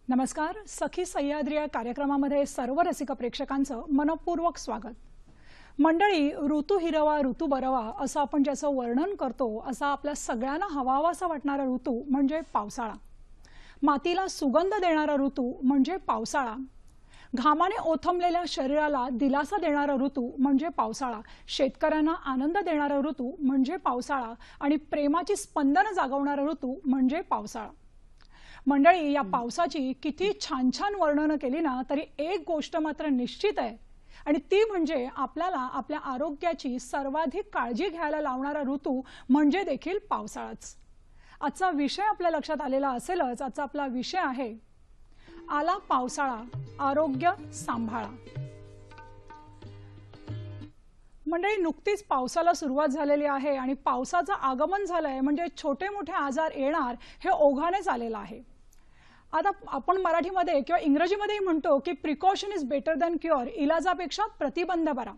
नमस्कार. सखी सह्याद्री या कार्यक्रमामध्ये सर्व रसिक प्रेक्षकांचं मनपूर्वक स्वागत. मंडळी, ऋतू हिरवा ऋतू बरवा असं आपण ज्याचं वर्णन करतो असा आपल्या सगळ्यांना हवाहवासा वाटणारा ऋतू म्हणजे पावसाळा. मातीला सुगंध देणारा ऋतू म्हणजे पावसाळा. घामाने ओथंबलेल्या शरीराला दिलासा देणारा ऋतू म्हणजे पावसाळा. शेतकऱ्यांना आनंद देणारा ऋतू म्हणजे पावसाळा आणि प्रेमाची स्पंदनं जागवणारा ऋतू म्हणजे पावसाळा. मंडळी, या पावसाची किती छान छान वर्णनं केली ना तरी एक गोष्ट मात्र निश्चित आहे आणि ती म्हणजे आपल्याला आपल्या आरोग्याची सर्वाधिक काळजी घ्यायला लावणारा ऋतू म्हणजे देखील पावसाळाच. आजचा विषय आपल्या लक्षात आलेला असेलच. आजचा आपला विषय आहे आला पावसाळा, आरोग्य सांभाळा. मंडळी, नुकतीच पावसाला सुरुवात झालेली आहे आणि पावसाचं आगमन झालंय म्हणजे छोटे मोठे आजार येणार हे ओघानेच आलेलं आहे. आता आपण मराठीमध्ये किंवा इंग्रजीमध्येही म्हणतो की precaution is better than cure. इलाजापेक्षा प्रतिबंध बरा.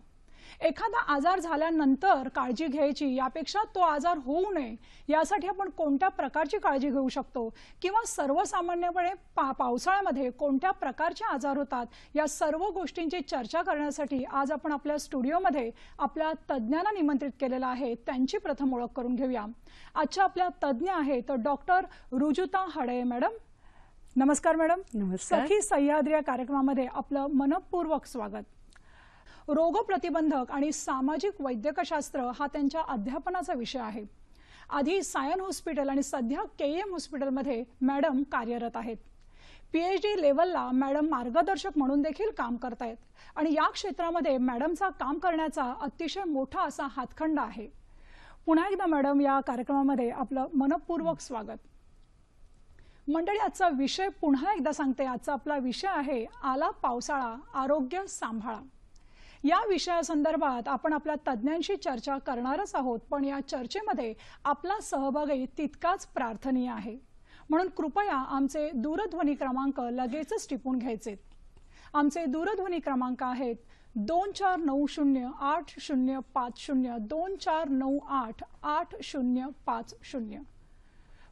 एखादा आजार झाल्यानंतर काळजी घ्यायची यापेक्षा तो आजार होऊ नये यासाठी आपण कोणत्या प्रकारची काळजी घेऊ शकतो किंवा सर्वसामान्यपणे पावसाळ्यामध्ये कोणत्या प्रकारचे आजार होतात या सर्व गोष्टींची चर्चा करण्यासाठी आज आपण आपल्या स्टुडिओमध्ये आपल्या तज्ज्ञांना निमंत्रित केलेलं आहे. त्यांची प्रथम ओळख करून घेऊया. आजच्या आपल्या तज्ज्ञ आहेत डॉक्टर रुजुता हडे मॅडम. नमस्कार मॅडम. नमस्कार. सखी सह्याद्री या कार्यक्रमामध्ये आपलं मनपूर्वक स्वागत. रोगप्रतिबंधक आणि सामाजिक वैद्यकशास्त्र हा त्यांच्या अध्यापनाचा विषय आहे. आधी सायन हॉस्पिटल आणि सध्या केएम हॉस्पिटलमध्ये मॅडम कार्यरत आहेत. पीएचडी लेवलला मॅडम मार्गदर्शक म्हणून देखील काम करतायत आणि या क्षेत्रामध्ये मॅडमचा काम करण्याचा अतिशय मोठा असा हातखंडा आहे. पुन्हा एकदा मॅडम या कार्यक्रमामध्ये आपलं मनपूर्वक स्वागत. मंडळी, आजचा विषय पुन्हा एकदा सांगते. आजचा आपला विषय आहे आला पावसाळा, आरोग्य सांभाळा. या विषयासंदर्भात आपण आपल्या तज्ज्ञांशी चर्चा करणारच आहोत, पण या चर्चेमध्ये आपला सहभागही तितकाच प्रार्थनीय आहे. म्हणून कृपया आमचे दूरध्वनी क्रमांक लगेचच टिपून घ्यायचे. आमचे दूरध्वनी क्रमांक आहेत 24908050 24988050.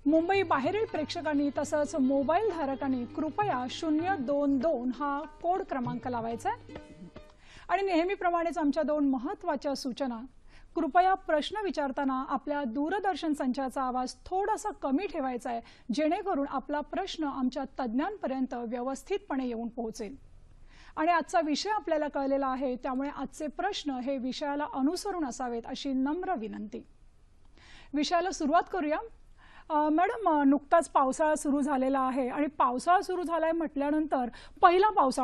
मुंबई बाहेरील प्रेक्षकांनी तसंच मोबाईल धारकांनी कृपया 022 हा कोड क्रमांक लावायचा आहे. आणि नेहमीप्रमाणेच आमच्या दोन महत्त्वाच्या सूचना. कृपया प्रश्न विचारताना आपल्या दूरदर्शन संचाचा आवाज थोडासा कमी ठेवायचा आहे जेणेकरून आपला प्रश्न आमच्या तज्ज्ञांपर्यंत व्यवस्थितपणे येऊन पोहोचेल. आणि आजचा विषय आपल्याला कळलेला आहे त्यामुळे आजचे प्रश्न हे विषयाला अनुसरून असावेत अशी नम्र विनंती. विषयाला सुरुवात करूया. मॅडम, नुकताच पावसाळा सुरू झालेला आहे आणि पावसाळा सुरू झालाय म्हटल्यानंतर पहिला पाऊस,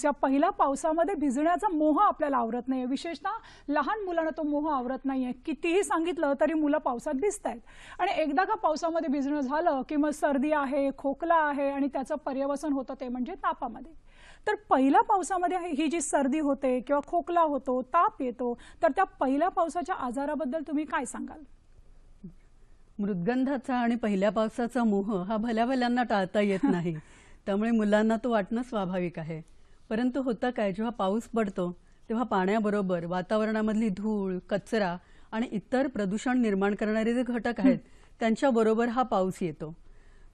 या पहिल्या पावसामध्ये भिजण्याचा मोह आपल्याला आवरत नाही. विशेषतः लहान मुलांना तो मोह आवरत नाहीये. कितीही सांगितलं तरी मुलं पावसात भिजतायत आणि एकदा का पावसामध्ये भिजणं झालं की मग सर्दी आहे, खोकला आहे आणि त्याचं पर्यवसन होतं ते म्हणजे तापामध्ये. तर पहिल्या पावसामध्ये ही जी सर्दी होते किंवा खोकला होतो, ताप येतो, तर त्या पहिल्या पावसाच्या आजाराबद्दल तुम्ही काय सांगाल? मृद्गंधाचा आणि पहिल्या पावसाचा मोह हा भल्याभल्यांना टाळता येत नाही. त्यामुळे मुलांना तो वाटणं स्वाभाविक आहे. परंतु होतं काय, जेव्हा पाऊस पडतो तेव्हा पाण्याबरोबर वातावरणामधली धूळ, कचरा आणि इतर प्रदूषण निर्माण करणारे जे घटक आहेत त्यांच्याबरोबर हा पाऊस येतो.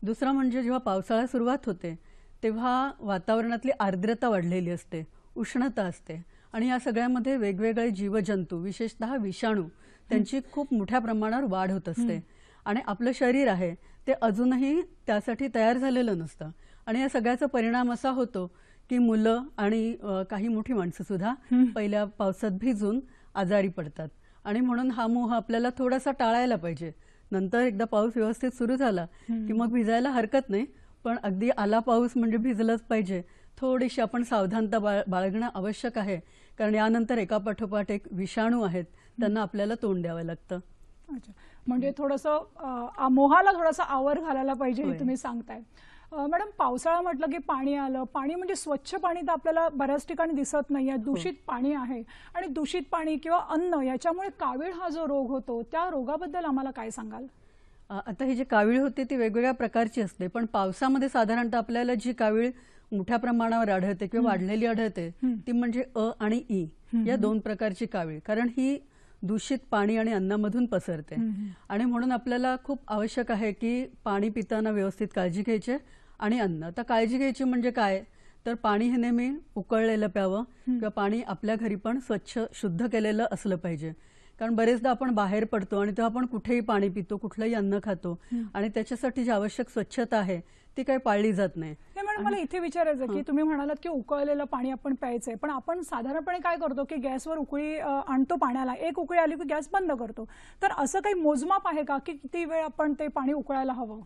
दुसरा म्हणजे जेव्हा पावसाळा सुरुवात होते तेव्हा वातावरणातली आर्द्रता वाढलेली असते, उष्णता असते आणि या सगळ्यामध्ये वेगवेगळे जीवजंतू, विशेषतः विषाणू, त्यांची खूप मोठ्या प्रमाणावर वाढ होत असते. आणि आपलं शरीर आहे ते अजूनही त्यासाठी तयार झालेलं नसतं आणि या सगळ्याचा परिणाम असा होतो की मुलं आणि काही मोठी माणसं सुद्धा पहिल्या पावसात भिजून आजारी पडतात. आणि म्हणून हा मोह आपल्याला थोडासा टाळायला पाहिजे. नंतर एकदा पाऊस व्यवस्थित सुरू झाला की मग भिजायला हरकत नाही, पण अगदी आला पाऊस म्हणजे भिजलंच पाहिजे. थोडीशी आपण सावधानता बाळगणं आवश्यक आहे, कारण यानंतर एकापाठोपाठ एक विषाणू आहेत त्यांना आपल्याला तोंड द्यावं लागतं. अच्छा, म्हणजे थोडंसं मोहाला थोडासा आवर घालायला पाहिजे हे तुम्ही सांगताय. मॅडम, पावसाळा म्हटलं की पाणी आलं. पाणी म्हणजे स्वच्छ पाणी तर आपल्याला बऱ्याच ठिकाणी दिसत नाहीये. दूषित पाणी आहे आणि दूषित पाणी किंवा अन्न याच्यामुळे कावीळ हा जो रोग होतो त्या रोगाबद्दल आम्हाला काय सांगाल? आता ही जी कावीळ होते ती वेगवेगळ्या प्रकारची असते, पण पावसामध्ये साधारणतः आपल्याला जी कावीळ मोठ्या प्रमाणावर आढळते किंवा वाढलेली आढळते ती म्हणजे अ आणि ई या दोन प्रकारची कावीळ. कारण ही दूषित पाणी आणि अन्नामधून पसरते आणि म्हणून आपल्याला खूप आवश्यक आहे की पाणी पिताना व्यवस्थित काळजी घ्यायची आणि अन्न. आता काळजी घ्यायची म्हणजे काय, तर पाणी हे नेहमी उकळलेलं प्यावं किंवा पाणी आपल्या घरी पण स्वच्छ शुद्ध केलेलं असलं पाहिजे. कारण बरेचदा आपण बाहेर पडतो आणि तेव्हा आपण कुठेही पाणी पितो, कुठलंही अन्न खातो आणि त्याच्यासाठी जी आवश्यक स्वच्छता आहे ती काही पाळली जात नाही. मॅडम मला इथे विचारायचं की तुम्ही म्हणालात की उकळलेलं पाणी आपण प्यायचंय, पण आपण साधारणपणे काय करतो की गॅसवर उकळी आणतो पाण्याला, एक उकळी आली की गॅस बंद करतो. तर असं काही मोजमाप आहे का की किती वेळ आपण ते पाणी उकळायला हवं?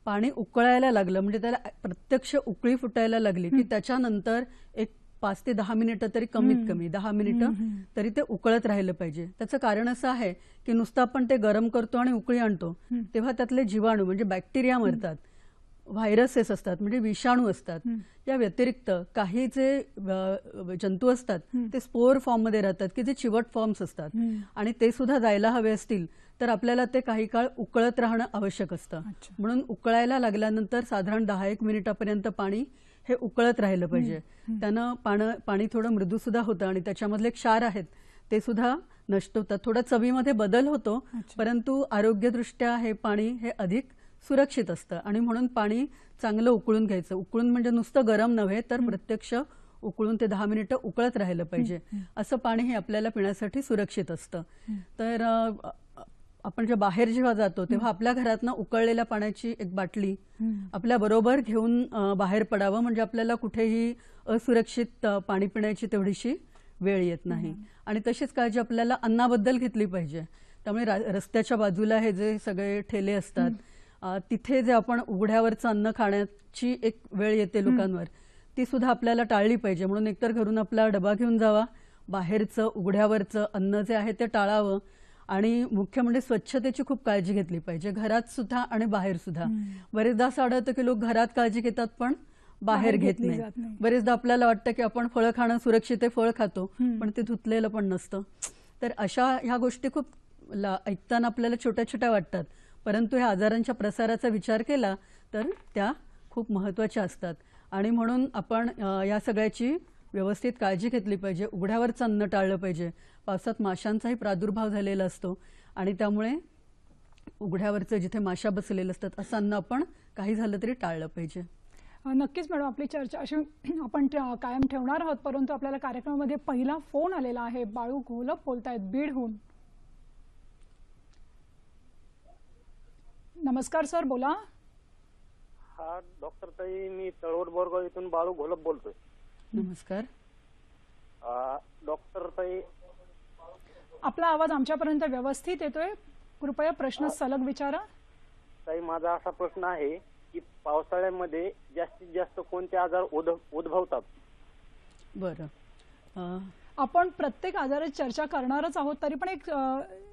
पाणी उकळायला लागलं म्हणजे त्याला प्रत्यक्ष उकळी फुटायला लागली की त्याच्यानंतर एक 5 ते 10 मिनिटं तरी कमीत कमी 10 मिनिटं तरी ते उकळत राहिलं पाहिजे. त्याचं कारण असं आहे की नुसतं आपण ते गरम करतो आणि उकळी आणतो तेव्हा त्यातले जीवाणू म्हणजे बॅक्टेरिया मरतात, व्हायरसेस असतात म्हणजे विषाणू असतात. या व्यतिरिक्त काही जे जंतू असतात ते स्पोर फॉर्ममध्ये राहतात की जे चिवट फॉर्म्स असतात आणि ते सुद्धा जायला हवे असतील तर आपल्याला ते काही काळ उकळत राहणं आवश्यक असतं. म्हणून उकळायला लागल्यानंतर साधारण 10-1 मिनिटापर्यंत पाणी हे उकळत राहिलं पाहिजे. त्यानं पाणी थोडं मृदू सुद्धा होतं आणि त्याच्यामधले क्षार आहेत ते सुद्धा नष्ट होतात. थोडा चवीमध्ये बदल होतो परंतु आरोग्यदृष्ट्या हे पाणी हे अधिक सुरक्षित असतं आणि म्हणून पाणी चांगलं उकळून घ्यायचं. उकळून म्हणजे नुसतं गरम नव्हे तर प्रत्यक्ष उकळून ते 10 मिनिटं उकळत राहिलं पाहिजे. असं पाणी हे आपल्याला पिण्यासाठी सुरक्षित असतं. तर आपण बाहेर जेव्हा जातो तेव्हा आपल्या घरातनं उकळलेल्या पाण्याची एक बाटली आपल्या बरोबर घेऊन बाहेर पडावं म्हणजे आपल्याला कुठेही असुरक्षित पाणी पिण्याची तेवढीशी वेळ येत नाही. आणि तशीच काळजी आपल्याला अन्नाबद्दल घेतली पाहिजे. त्यामुळे रस्त्याच्या बाजूला हे जे सगळे ठेले असतात तिथे जे आपण उघड्यावरचं अन्न खाण्याची एक वेळ येते लोकांवर, ती सुद्धा आपल्याला टाळली पाहिजे. म्हणून एकतर घरून आपला डबा घेऊन जावा, बाहेरचं उघड्यावरचं अन्न जे आहे ते टाळावं आणि मुख्य म्हणजे स्वच्छतेची खूप काळजी घेतली पाहिजे, घरात सुद्धा आणि बाहेर सुद्धा. बरेचदा असं आढळतं की लोक घरात काळजी घेतात पण बाहेर घेत नाही. बरेचदा आपल्याला वाटतं की आपण फळं खाणं सुरक्षित आहे, फळ खातो पण ते धुतलेलं पण नसतं. तर अशा ह्या गोष्टी खूप ऐकताना आपल्याला छोट्या छोट्या वाटतात परंतु ह्या आजारांच्या प्रसाराचा विचार केला तर त्या खूप महत्त्वाच्या असतात. आणि म्हणून आपण या सगळ्याची व्यवस्थित काळजी घेतली पाहिजे. उघड्यावरचं अन्न टाळलं पाहिजे. पावसात माशांचाही प्रादुर्भाव झालेला असतो आणि त्यामुळे उघड्यावरचं जिथे माशा बसलेले असतात असं अन्न आपण काही झालं तरी टाळलं पाहिजे. नक्कीच मॅडम, आपली चर्चा अशी आपण कायम ठेवणार आहोत परंतु आपल्याला कार्यक्रमामध्ये पहिला फोन आलेला आहे. बाळू घोलप बोलतायत बीडहून. नमस्कार सर, बोला. हा डॉक्टर ताई, मी तळवट बोरगाव इथून बाळू घोलप बोलतोय. नमस्कार डॉक्टर ताई, आपला आवाज आमच्यापर्यंत व्यवस्थित येतोय, कृपया प्रश्न सलग विचारा. ताई माझा असा प्रश्न आहे की पावसाळ्यामध्ये जास्तीत जास्त कोणते आजार उद्भवतात? बरं, आपण प्रत्येक आजाराची चर्चा करणारच आहोत, तरी पण एक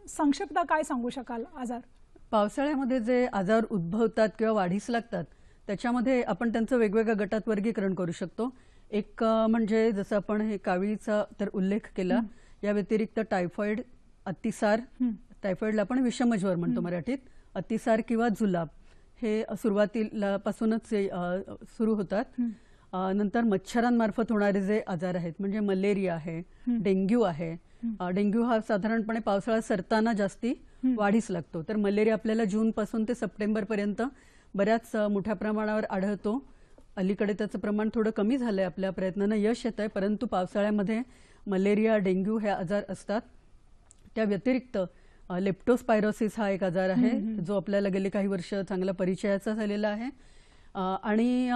संक्षिप्त काय सांगू शकाल आजार? पावसाळ्यामध्ये जे आजार उद्भवतात किंवा वाढीस लागतात त्याच्यामध्ये आपण त्यांचं वेगवेगळ्या गटात वर्गीकरण करू शकतो. एक म्हणजे जसं आपण हे कावीळीचा तर उल्लेख केला, या व्यतिरिक्त टायफॉइड, अतिसार, टायफॉइडला आपण विषमज्वर म्हणतो मराठीत, अतिसार किंवा जुलाब हे सुरुवातीला पासूनच सुरू होतात. नंतर मच्छरांमार्फत होणारे जे आजार आहेत म्हणजे मलेरिया आहे, डेंग्यू आहे. डेंग्यू हा साधारणपणे पावसाळा सरताना जास्ती वाढीस लागतो. तर मलेरिया आपल्याला जून पासून ते सप्टेंबर पर्यंत बऱ्याच मोठ्या प्रमाणावर आढळतो. अलीकडे त्याचं प्रमाण थोडं कमी झालंय, आपल्या प्रयत्नांना यश येत आहे, परंतु पावसाळ्यामध्ये मलेरिया, डेंग्यू हे आजार असतात. त्या व्यतिरिक्त लेप्टोस्पायरोसिस हा एक आजार आहे जो आपल्याला गेले काही वर्ष चांगला परिचयाचा झालेला आहे. आणि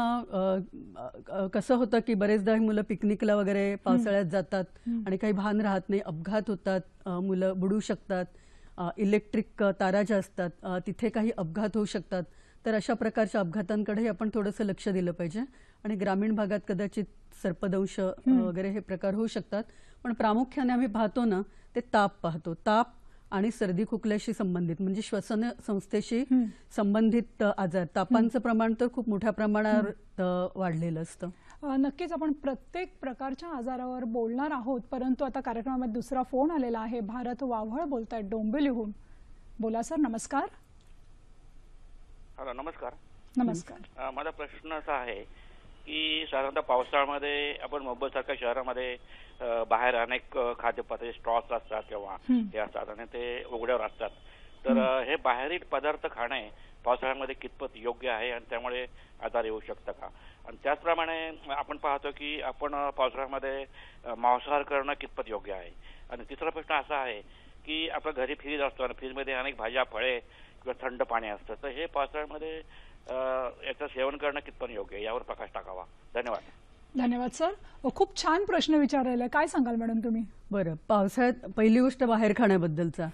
कसं होतं की बरेचदा मुलं पिकनिकला वगैरे पावसाळ्यात जातात आणि काही भान राहत नाही, अपघात होतात, मुलं बुडू शकतात, इलेक्ट्रिक तारा ज्या असतात तिथे काही अपघात होऊ शकतात. तर अशा प्रकारच्या अपघातांकडेही आपण थोडंसं लक्ष दिलं पाहिजे. आणि ग्रामीण भागात कदाचित सर्पदंश वगैरे हे प्रकार होऊ शकतात. पण प्रामुख्याने आम्ही पाहतो ना ते ताप पाहतो. ताप आणि सर्दी खोकल्याशी संबंधित म्हणजे श्वसन संस्थेशी संबंधित आजार, तापांचं प्रमाण तर खूप मोठ्या प्रमाणावर वाढलेलं असतं. नक्कीच आपण प्रत्येक प्रकारच्या आजारावर बोलणार आहोत, परंतु आता कार्यक्रमामध्ये दुसरा फोन आलेला आहे. भारत वाव्हळ बोलतायत डोंबिवलीहून. बोला सर. नमस्कार. हॅलो, नमस्कार. नमस्कार. माझा प्रश्न असा आहे की साधारणतः पावसाळ्यामध्ये आपण मुंबईसारख्या शहरामध्ये बाहेर अनेक खाद्यपदार्थ स्टॉल्स असतात किंवा हे असतात आणि ते उघड्यावर असतात. तर हे बाहेरील पदार्थ खाणे पावसाळ्यामध्ये कितपत योग्य आहे आणि त्यामुळे आजार येऊ शकतं का? आणि त्याचप्रमाणे आपण पाहतो की आपण पावसाळ्यामध्ये मांसाहार करणं कितपत योग्य आहे? आणि तिसरा प्रश्न असा आहे की आपल्या घरी फ्रीज असतो आणि फ्रीजमध्ये अनेक भाज्या, फळे किंवा थंड पाणी असतं, तर हे पावसाळ्यामध्ये याचं सेवन करणं कितपत योग्य आहे यावर प्रकाश टाकावा. धन्यवाद. धन्यवाद सर. खूप छान प्रश्न विचारलेला आहे. काय सांगाल मॅडम तुम्ही? बरं, पावसाळ्यात पहिली गोष्ट बाहेर खाण्याबद्दलचा,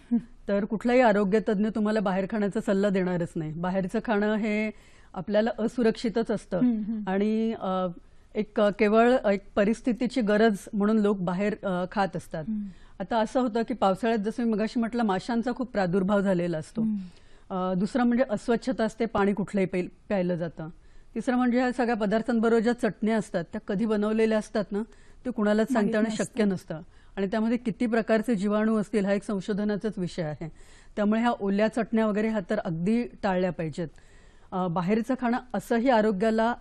तर कुठलाही आरोग्य तज्ञ तुम्हाला बाहेर खाण्याचा सल्ला देणारच नाही. बाहेरचं खाणं हे आपल्याला असुरक्षितच असतं आणि केवळ एक परिस्थितीची गरज म्हणून लोक बाहेर खात असतात. आता असं होतं की पावसाळ्यात जसं मी मगाशी म्हटलं, माशांचा खूप प्रादुर्भाव झालेला असतो. दुसरं म्हणजे अस्वच्छता असते, पाणी कुठलंही प्यायलं जातं. तिसरं म्हणजे ह्या सगळ्या पदार्थांबरोबर ज्या चटण्या असतात त्या कधी बनवलेल्या असतात ना, ते कुणालाच सांगता येणं शक्य नसतं आणि त्यामध्ये किती प्रकारचे जीवाणू असतील हा एक संशोधनाचाच विषय आहे. त्यामुळे ह्या ओल्या चटण्या वगैरे ह्या तर अगदी टाळल्या पाहिजेत. बाहेरचं खाणं असंही आरोग्याला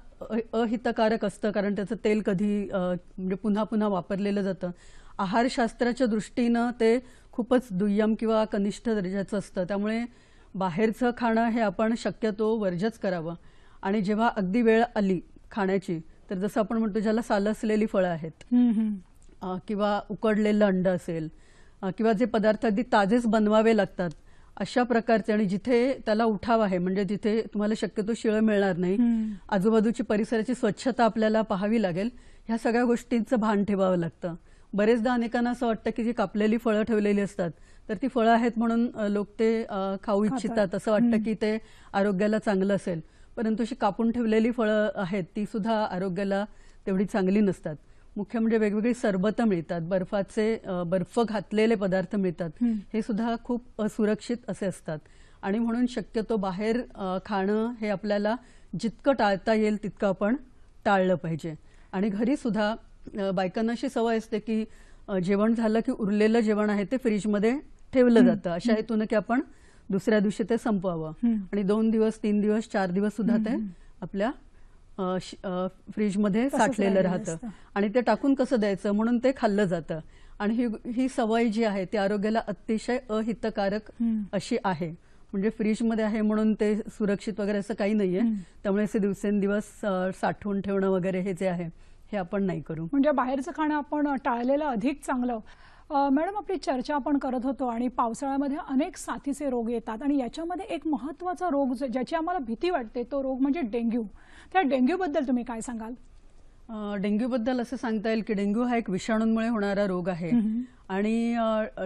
अहितकारक असतं, कारण त्याचं तेल कधी म्हणजे पुन्हा पुन्हा वापरलेलं जातं. आहारशास्त्राच्या दृष्टीनं ते खूपच दुय्यम किंवा कनिष्ठ दर्जाचं असतं. त्यामुळे बाहेरचं खाणं हे आपण शक्यतो वर्जच करावं. आणि जेव्हा अगदी वेळ आली खाण्याची, तर जसं आपण म्हणतो ज्याला साल असलेली फळं आहेत किंवा उकडलेलं अंड असेल किंवा जे पदार्थ अगदी ताजेच बनवावे लागतात अशा प्रकारचे, आणि जिथे त्याला उठाव आहे म्हणजे जिथे तुम्हाला शक्यतो शिळं मिळणार नाही, आजूबाजूची परिसराची स्वच्छता आपल्याला पाहावी लागेल, ह्या सगळ्या गोष्टींचं भान ठेवावं लागतं. बरेचदा अनेकांना असं वाटतं की जी कापलेली फळं ठेवलेली असतात तर ती फळं आहेत म्हणून लोक ते खाऊ इच्छितात, असं वाटतं की ते आरोग्याला चांगलं असेल. परंतु अशी कापून ठेवलेली फळं आहेत ती सुद्धा आरोग्याला तेवढी चांगली नसतात. मुख्य म्हणजे वेगवेगळी सरबतं मिळतात, बर्फ घातलेले पदार्थ मिळतात, हे सुद्धा खूप असुरक्षित असे असतात. आणि म्हणून शक्यतो बाहेर खाणं हे आपल्याला जितकं टाळता येईल तितकं आपण टाळलं पाहिजे. आणि घरी सुद्धा बायकांना अशी सवय असते की जेवण झालं की उरलेलं जेवण आहे ते फ्रीजमध्ये ठेवलं जातं अशा हेतून की आपण दुसऱ्या दिवशी ते संपवावं. आणि 2 दिवस, 3 दिवस, 4 दिवस सुद्धा ते आपल्या फ्रीजमध्ये साठलेलं राहतं आणि ते टाकून कसं द्यायचं म्हणून ते खाल्लं जातं. आणि ही सवय जी आहे ती आरोग्याला अतिशय अहितकारक अशी आहे. म्हणजे फ्रीजमध्ये आहे म्हणून ते सुरक्षित वगैरे असं काही नाहीये. त्यामुळे असे दिवसेंदिवस साठवून ठेवणं वगैरे हे जे आहे हे आपण नाही करू. म्हणजे बाहेरचं खाणं आपण टाळलेलं अधिक चांगलं. मॅडम, आपली चर्चा आपण करत होतो आणि पावसाळ्यामध्ये अनेक साथीचे रोग येतात आणि याच्यामध्ये एक महत्त्वाचा रोग ज्याची आम्हाला भीती वाटते तो रोग म्हणजे डेंग्यू. त्या डेंग्यूबद्दल तुम्ही काय सांगाल? डेंग्यूबद्दल असं सांगता येईल की डेंग्यू हा एक विषाणूंमुळे होणारा रोग आहे आणि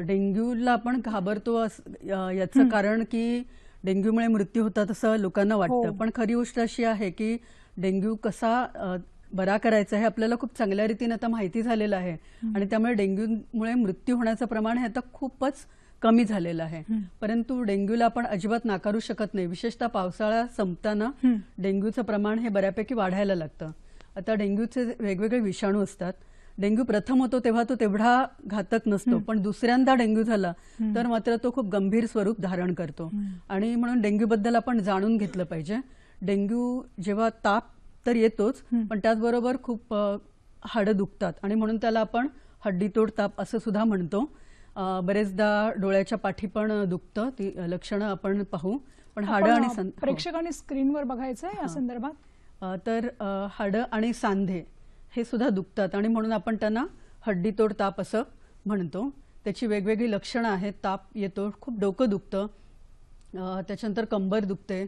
डेंग्यूला आपण घाबरतो याचं कारण की डेंग्यूमुळे मृत्यू होतात असं लोकांना वाटतं. पण खरी गोष्ट अशी आहे की डेंग्यू कसा बरा करायचा हे आपल्याला खूप चांगल्या रीतीने आता माहिती झालेलं आहे आणि त्यामुळे डेंग्यूमुळे मृत्यू होण्याचं प्रमाण हे आता खूपच कमी झालेलं आहे. परंतु डेंग्यूला आपण अजिबात नाकारू शकत नाही. विशेषतः पावसाळा संपताना डेंग्यूचं प्रमाण हे बऱ्यापैकी वाढायला लागतं. आता डेंग्यूचे वेगवेगळे विषाणू असतात. डेंग्यू प्रथम होतो तेव्हा तो तेवढा घातक नसतो, पण दुसऱ्यांदा डेंग्यू झाला तर मात्र तो खूप गंभीर स्वरूप धारण करतो. आणि म्हणून डेंग्यूबद्दल आपण जाणून घेतलं पाहिजे. डेंग्यू जेव्हा ताप तर येतोच, पण त्याचबरोबर खूप हाडं दुखतात आणि म्हणून त्याला आपण हड्डीतोड ताप असं सुद्धा म्हणतो. बरेचदा डोळ्याच्या पाठी पण दुखतं, ती लक्षणं आपण पाहू. पण हाडं आणि प्रेक्षकांनी स्क्रीनवर बघायचं आहे या संदर्भात. तर हाडं आणि सांधे हे सुद्धा दुखतात आणि म्हणून आपण त्यांना हड्डीतोड ताप असं म्हणतो. त्याची वेगवेगळी लक्षणं आहेत. ताप येतो, खूप डोकं दुखतं, त्याच्यानंतर कंबर दुखते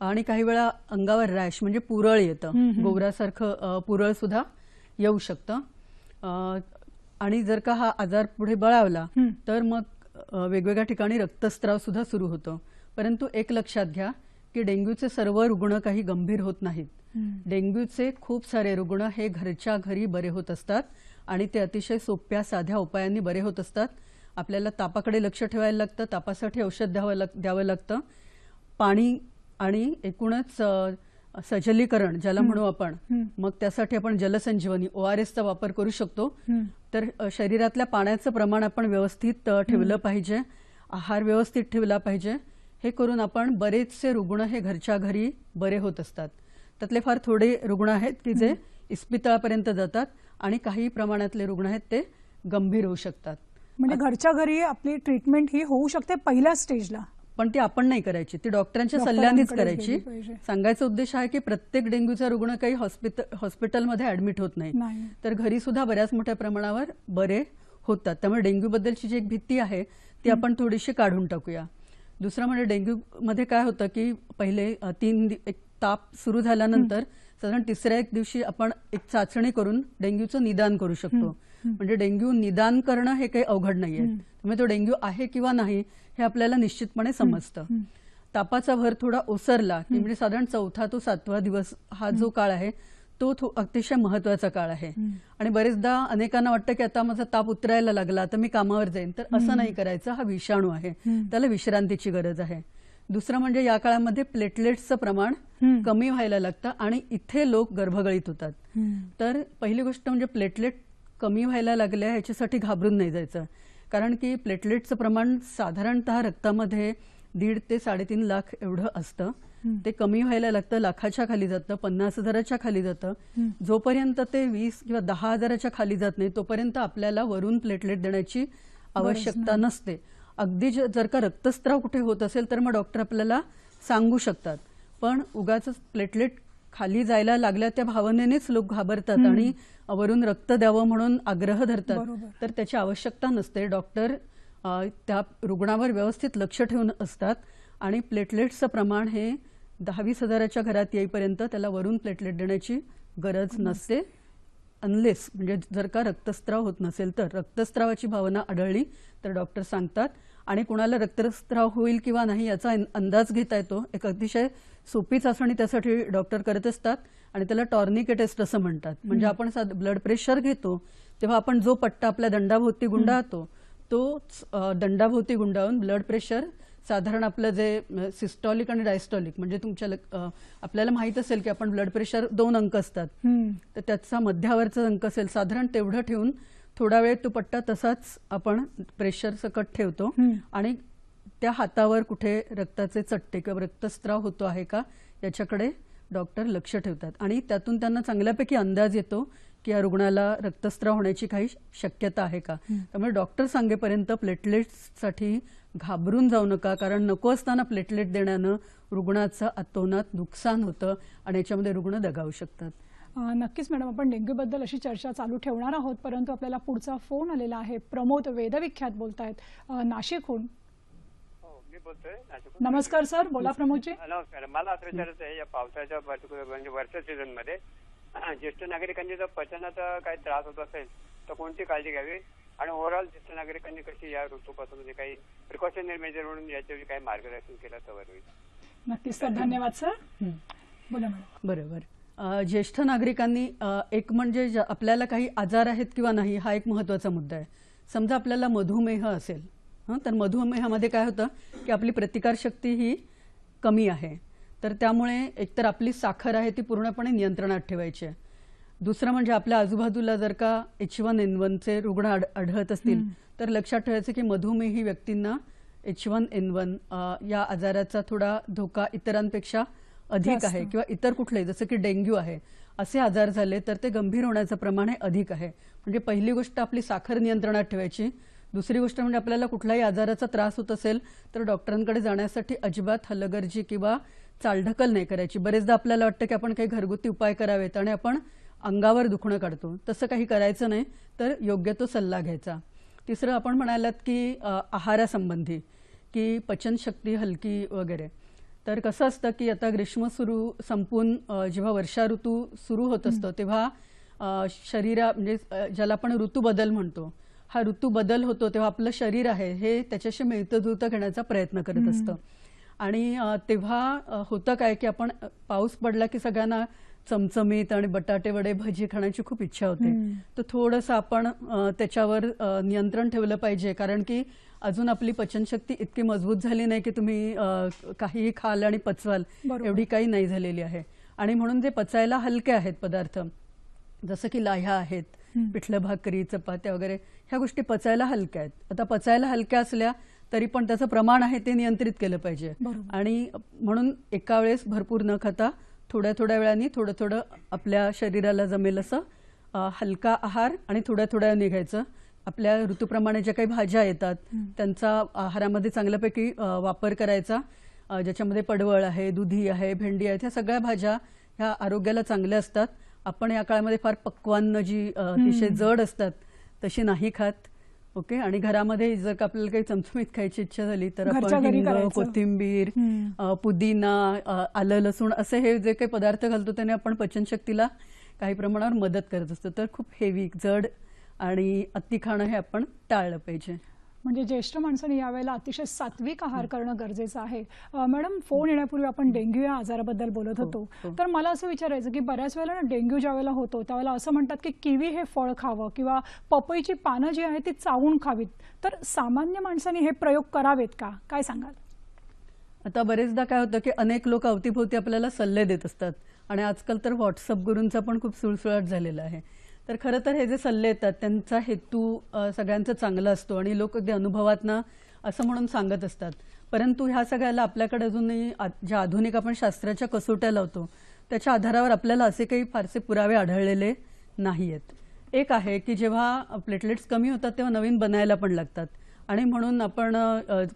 आणि काही वेळा अंगावर रॅश म्हणजे पुरळ येतं, गोवरासारखं पुरळ सुद्धा येऊ शकतं. आणि जर का हा आजार पुढे बळावला तर मग वेगवेगळ्या ठिकाणी रक्तस्राव सुद्धा सुरू होतो. परंतु एक लक्षात घ्या की डेंग्यूचे सर्व रुग्ण काही गंभीर होत नाहीत. डेंग्यूचे खूप सारे रुग्ण हे घरच्या घरी बरे होत असतात आणि ते अतिशय सोप्या साध्या उपायांनी बरे होत असतात. आपल्याला तापाकडे लक्ष ठेवायला लागतं, तापासाठी औषध द्यावं लागतं. पाणी आणि एकूणच सजलीकरण ज्याला म्हणू आपण, मग त्यासाठी आपण जलसंजीवनी ORSचा वापर करू शकतो. तर शरीरातल्या पाण्याचं प्रमाण आपण व्यवस्थित ठेवलं पाहिजे, आहार व्यवस्थित ठेवला पाहिजे. हे करून आपण बरेचसे रुग्ण हे घरच्या घरी बरे होत असतात. त्यातले फार थोडे रुग्ण आहेत की जे इस्पितळापर्यंत जातात आणि काही प्रमाणातले रुग्ण आहेत ते गंभीर होऊ शकतात. म्हणजे घरच्या घरी आपली ट्रीटमेंट ही होऊ शकते पहिल्या स्टेजला. पण ती आपण नाही करायची, ती डॉक्टरांच्या डॉक्टरांकडे सल्ल्यानेच गेली करायची. पाहिजे. सांगायचा उद्देश आहे की प्रत्येक डेंग्यूचा रुग्ण काही हॉस्पिटलमध्ये ऍडमिट होत नाही, नाही. तर घरी सुद्धा बऱ्याच मोठ्या प्रमाणावर बरे होतात. त्यामुळे डेंग्यू बद्दलची जी एक भीती आहे ती आपण थोडीशी काढून टाकूया. दुसरं म्हणजे डेंग्यू मध्ये काय होतं की पहिले एक ताप सुरू झाल्यानंतर साधारण तिसऱ्या एक दिवशी आपण एक चाचणी करून डेंग्यूचं निदान करू शकतो. म्हणजे डेंग्यू निदान करणं हे काही अवघड नाहीये. त्यामुळे तो डेंग्यू आहे किंवा नाही हे आपल्याला निश्चितपणे समजतं. तापाचा भर थोडा ओसरला की म्हणजे साधारण 4था ते 7वा दिवस हा जो काळ आहे तो अतिशय महत्वाचा काळ आहे. आणि बरेचदा अनेकांना वाटतं की आता माझा ताप उतरायला लागला तर मी कामावर जाईन, तर असं नाही करायचं. हा विषाणू आहे, त्याला विश्रांतीची गरज आहे. दुसरं म्हणजे या काळामध्ये प्लेटलेट्सचं प्रमाण कमी व्हायला लागतं आणि इथे लोक गर्भगळीत होतात. तर पहिली गोष्ट म्हणजे प्लेटलेट कमी व्हायला लागल्या ह्याच्यासाठी घाबरून नाही जायचं, कारण की प्लेटलेटचं प्रमाण साधारणतः रक्तामध्ये 1.5 ते 3.5 लाख एवढं असतं. ते कमी व्हायला लागतं, लाखाच्या खाली जातं, 50,000च्या खाली जातं. जोपर्यंत ते 20 किंवा 10,000च्या खाली जात नाही तोपर्यंत आपल्याला वरून प्लेटलेट देण्याची आवश्यकता नसते. अगदी जर का रक्तस्राव कुठे होत असेल तर मग डॉक्टर आपल्याला सांगू शकतात. पण उगाच प्लेटलेट खाली जायला लागल्या त्या भावनेनेच लोक घाबरतात आणि वरून रक्त द्यावं म्हणून आग्रह धरतात, तर त्याची आवश्यकता नसते. डॉक्टर त्या रुग्णावर व्यवस्थित लक्ष ठेवून असतात आणि प्लेटलेट्सचं प्रमाण हे 10-20 हजाराच्या घरात येईपर्यंत त्याला वरून प्लेटलेट देण्याची गरज नसते, अनलेस म्हणजे जर का रक्तस्राव होत नसेल तर. रक्तस्रावाची भावना आढळली तर डॉक्टर सांगतात. आणि कुणाला रक्तस्राव होईल किंवा नाही याचा अंदाज घेता येतो. एक अतिशय सोपी चाचणी त्यासाठी डॉक्टर करत असतात आणि त्याला टॉर्निके टेस्ट असं म्हणतात. म्हणजे आपण ब्लड प्रेशर घेतो तेव्हा आपण जो पट्टा आपल्या दंडाभोवती गुंडाळतो तोच दंडाभोवती गुंडाळून ब्लड प्रेशर साधारण आपलं जे सिस्टॉलिक आणि डायस्टॉलिक म्हणजे तुमच्या आपल्याला माहित असेल की आपण ब्लड प्रेशर 2 अंक असतात, तर त्याचा मध्यावरचा अंक असेल साधारण तेवढं ठेवून थोडा वेळ तो पट्टा तसाच आपण प्रेशर सकट ठेवतो आणि त्या हातावर कुठे रक्ताचे चट्टे किंवा रक्तस्राव होतो आहे का याच्याकडे डॉक्टर लक्ष ठेवतात. आणि त्यातून त्यांना चांगल्यापैकी अंदाज येतो की या रुग्णाला रक्तस्राव होण्याची काही शक्यता आहे का. त्यामुळे डॉक्टर सांगेपर्यंत प्लेटलेट्ससाठी घाबरून जाऊ नका, कारण नको असताना प्लेटलेट देण्यानं रुग्णाचं अतोनात नुकसान होतं आणि याच्यामध्ये रुग्ण दगावू शकतात. नक्कीच मॅडम, आपण डेंग्यूबद्दल अशी चर्चा चालू ठेवणार आहोत, परंतु आपल्याला पुढचा फोन आलेला आहे. प्रमोद वेदविख्यात बोलतायत नाशिकहून. मी बोलतोय नमस्कार सर, बोला प्रमोदजी. नमस्कार. मला असं विचारायचं आहे, या पावसाच्या म्हणजे वर्षा सीझन मध्ये ज्येष्ठ नागरिकांनी जर पचनाचा काही त्रास होत असेल तर कोणती काळजी घ्यावी आणि ओव्हरऑल ज्येष्ठ नागरिकांनी कशी या ऋतूपासून म्हणजे काही प्रिकॉशनरी मेजर म्हणून याच्याविषयी काही मार्गदर्शन केलं तर बरं होईल. नक्कीच सर, धन्यवाद सर. बोला मॅडम. बरोबर. ज्येष्ठ नागरिकांनी एक म्हणजे आपल्याला काही आजार आहेत किंवा नाही हा एक महत्त्वाचा मुद्दा आहे. समजा आपल्याला मधुमेह असेल तर मधुमेहामध्ये काय होतं की आपली प्रतिकारशक्ती ही कमी आहे, तर त्यामुळे एकतर आपली साखर आहे ती पूर्णपणे नियंत्रणात ठेवायची आहे. दुसरं म्हणजे आपल्या आजूबाजूला जर का H1N1चे रुग्ण आढळत असतील तर लक्षात ठेवायचं की मधुमेही व्यक्तींना H1N1 या आजाराचा थोडा धोका इतरांपेक्षा अधिक आहे, किंवा इतर कुठले जसं की डेंग्यू आहे असे आजार झाले तर ते गंभीर होण्याचं प्रमाण हे अधिक आहे. म्हणजे पहिली गोष्ट आपली साखर नियंत्रणात ठेवायची. दुसरी गोष्ट म्हणजे आपल्याला कुठल्याही आजाराचा त्रास होत असेल तर डॉक्टरांकडे जाण्यासाठी अजिबात हलगर्जी किंवा चालढकल नाही करायची. बरेचदा आपल्याला वाटतं की आपण काही घरगुती उपाय करावेत आणि आपण अंगावर दुखणं काढतो, तसं काही करायचं नाही, तर योग्य तो सल्ला घ्यायचा. तिसरं आपण म्हणालात की आहारासंबंधी की पचनशक्ती हलकी वगैरे. तर कसं असतं की आता ग्रीष्म संपून जेव्हा वर्षा ऋतू सुरू होत असतो तेव्हा म्हणजे ज्याला आपण ऋतूबदल म्हणतो, हा ऋतूबदल होतो तेव्हा आपलं शरीर आहे हे त्याच्याशी मिळतं जुळतं घेण्याचा प्रयत्न करत असतं. आणि तेव्हा होतं काय की आपण पाऊस पडला की सगळ्यांना चमचमीत आणि बटाटे वडे भजी खाण्याची खूप इच्छा होते. तर थोडंसं आपण त्याच्यावर नियंत्रण ठेवलं पाहिजे, कारण की अजून आपली पचनशक्ती इतकी मजबूत झाली नाही की तुम्ही काहीही खाल आणि पचवाल एवढी काही नाही झालेली आहे. आणि म्हणून जे पचायला हलके आहेत पदार्थ जसं की लाह्या आहेत, पिठलं भाकरी चपात्या वगैरे, ह्या गोष्टी पचायला हलक्या आहेत. आता पचायला हलक्या असल्या तरी पण त्याचं प्रमाण आहे ते नियंत्रित केलं पाहिजे. आणि म्हणून एका वेळेस भरपूर न खाता थोड्या थोड्या वेळाने थोडं थोडं आपल्या शरीराला जमेल असं हलका आहार आणि थोड्या थोड्या निघायचं. आपल्या ऋतूप्रमाणे ज्या काही भाज्या येतात त्यांचा आहारामध्ये चांगल्यापैकी वापर करायचा. ज्याच्यामध्ये पडवळ आहे, दुधी आहे, भेंडी आहे, ह्या सगळ्या भाज्या ह्या आरोग्याला चांगल्या असतात. आपण या काळामध्ये फार पक्वान्न जी अतिशय जड असतात तशी नाही खात. ओके. आणि घरामध्ये जर का आपल्याला काही चमचमीत खायची इच्छा झाली तर घरच्या आपण घरी हिंग, करायचं. कोथिंबीर, पुदिना, आलं, लसूण असे हे जे काही पदार्थ घालतो त्याने आपण पचनशक्तीला काही प्रमाणावर मदत करत असतो. तर खूप हेवी, जड आणि अति खाणं हे आपण टाळलं पाहिजे. म्हणजे ज्येष्ठ माणसांनी यावेळेला अतिशय सात्विक आहार करणं गरजेचं आहे. मॅडम, फोन येण्यापूर्वी आपण डेंग्यू या आजाराबद्दल बोलत होतो. तर मला असं विचारायचं की बऱ्याच वेळेला ना डेंग्यू ज्यावेळेला होतो त्यावेळेला असं म्हणतात की किवी हे फळ खावं किंवा पपईची पानं जी आहेत ती चावून खावीत. तर सामान्य माणसांनी हे प्रयोग करावेत का? काय सांगाल? आता बरेचदा काय होतं की अनेक लोक अवतीभोवती आपल्याला सल्ले देत असतात आणि आजकाल तर व्हॉट्सअप गुरूंचा पण खूप सुळसुळाट झालेला आहे. तर खरं तर हे जे सल्ले येतात त्यांचा हेतू सगळ्यांचा चांगला असतो आणि लोक अगदी अनुभवातनं असं म्हणून सांगत असतात. परंतु ह्या सगळ्याला आपल्याकडे अजूनही ज्या आधुनिक आपण शास्त्राच्या कसोट्या लावतो त्याच्या आधारावर आपल्याला असे काही फारसे पुरावे आढळलेले नाही आहेत. एक आहे की जेव्हा प्लेटलेट्स कमी होतात तेव्हा नवीन बनायला पण लागतात आणि म्हणून आपण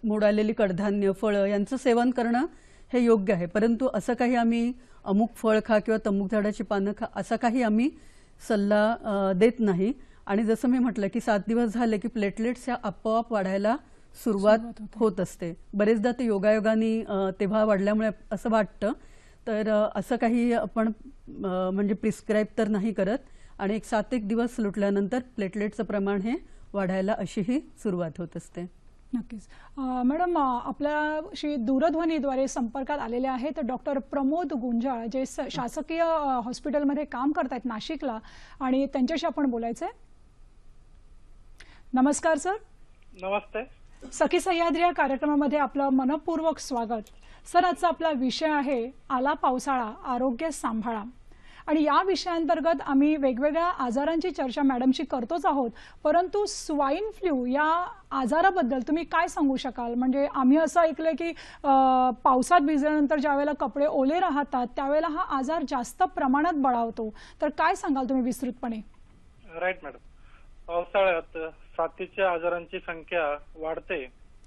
मोड आलेली कडधान्य, फळं यांचं सेवन करणं हे योग्य आहे. परंतु असं काही आम्ही अमुक फळ खा किंवा तमुक झाडाची पानं खा असा काही आम्ही सल्ला देत नाही. आणि जसं मी म्हटलं की 7 दिवस झाले की प्लेटलेट्स ह्या आपोआप वाढायला सुरुवात होत असते. बरेचदा ते योगायोगाने तेव्हा वाढल्यामुळे असं वाटतं. तर असं काही आपण म्हणजे प्रिस्क्राईब तर नाही करत आणि 7-1 दिवस लुटल्यानंतर प्लेटलेटचं प्रमाण हे वाढायला अशीही सुरुवात होत असते. नक्कीच. मॅडम, आपल्याशी दूरध्वनीद्वारे संपर्कात आलेले आहेत डॉक्टर प्रमोद गुंजाळ, जे शासकीय हॉस्पिटलमध्ये काम करतायत नाशिकला, आणि त्यांच्याशी आपण बोलायचंय. नमस्कार सर. नमस्ते. सखी सह्याद्री या कार्यक्रमामध्ये आपलं मनपूर्वक स्वागत. सर, आजचा आपला विषय आहे आला पावसाळा, आरोग्य सांभाळा. आणि या विषयाअंतर्गत आम्ही वेगवेगळ्या आजारांची चर्चा मॅडमशी करतोच आहोत. परंतु स्वाईन फ्लू या आजाराबद्दल तुम्ही काय सांगू शकाल? म्हणजे आम्ही असं ऐकलंय की पावसात भिजल्यानंतर ज्यावेळेला कपडे ओले राहतात त्यावेळेला हा आजार जास्त प्रमाणात बळावतो. तर काय सांगाल तुम्ही विस्तृतपणे? Right madam. पावसाळ्यात साथीच्या आजारांची संख्या वाढते.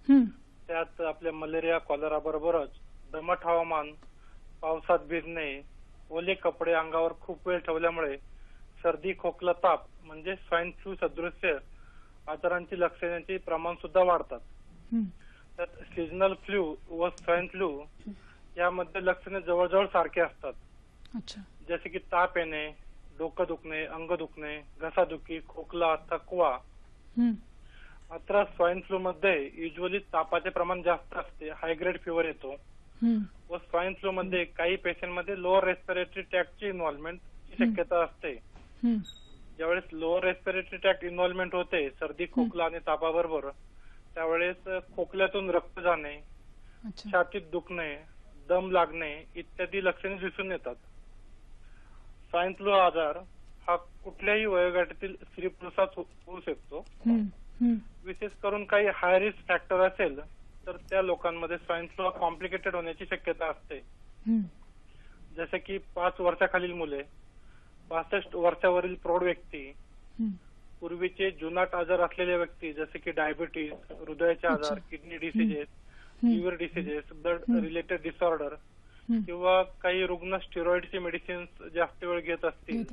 त्यात आपल्या मलेरिया, कॉलरा बरोबरच दमट हवामान, पावसात भिजणे, ओले कपडे अंगावर खूप वेळ ठेवल्यामुळे सर्दी, खोकला, ताप म्हणजे स्वाईन फ्लू सदृश्य आजारांची लक्षणांचे प्रमाण सुद्धा वाढतात. त्यात सीझनल फ्लू व स्वाईन फ्लू यामध्ये लक्षणे जवळजवळ सारखे असतात. जसे की ताप येणे, डोकं दुखणे, अंग दुखणे, घसादुखी, खोकला, थकवा. मात्र स्वाईन फ्लू मध्ये युजली तापाचे प्रमाण जास्त असते, हायग्रेड फिवर येतो. व स्वाईन फ्लू मध्ये काही पेशंट मध्ये लोअर रेस्पिरेटरी ट्रॅक्टची इन्व्हॉल्वमेंट ची शक्यता असते. ज्यावेळेस लोअर रेस्पिरेटरी ट्रॅक्ट इन्व्हॉल्वमेंट होते सर्दी, खोकला आणि तापाबरोबर, त्यावेळेस खोकल्यातून रक्त जाणे, छातीत दुखणे, दम लागणे इत्यादी लक्षणे दिसून येतात. स्वाईन फ्लू आजार हा कुठल्याही वयोगटातील स्त्री पुरुषात होऊ शकतो. विशेष करून काही हाय रिस्क फॅक्टर असेल तर त्या लोकांमध्ये स्वाईन फ्लू कॉम्प्लिकेटेड होण्याची शक्यता असते. जसे की 5 वर्षाखालील मुले, 65 वर्षावरील प्रौढ व्यक्ती, पूर्वीचे जुनाट आजार असलेले व्यक्ती जसे की डायबिटीज, हृदयाचे आजार, kidney diseases, liver diseases, blood related disorder किंवा काही रुग्ण स्टेरॉइडची मेडिसिन्स जास्त वेळ घेत असतील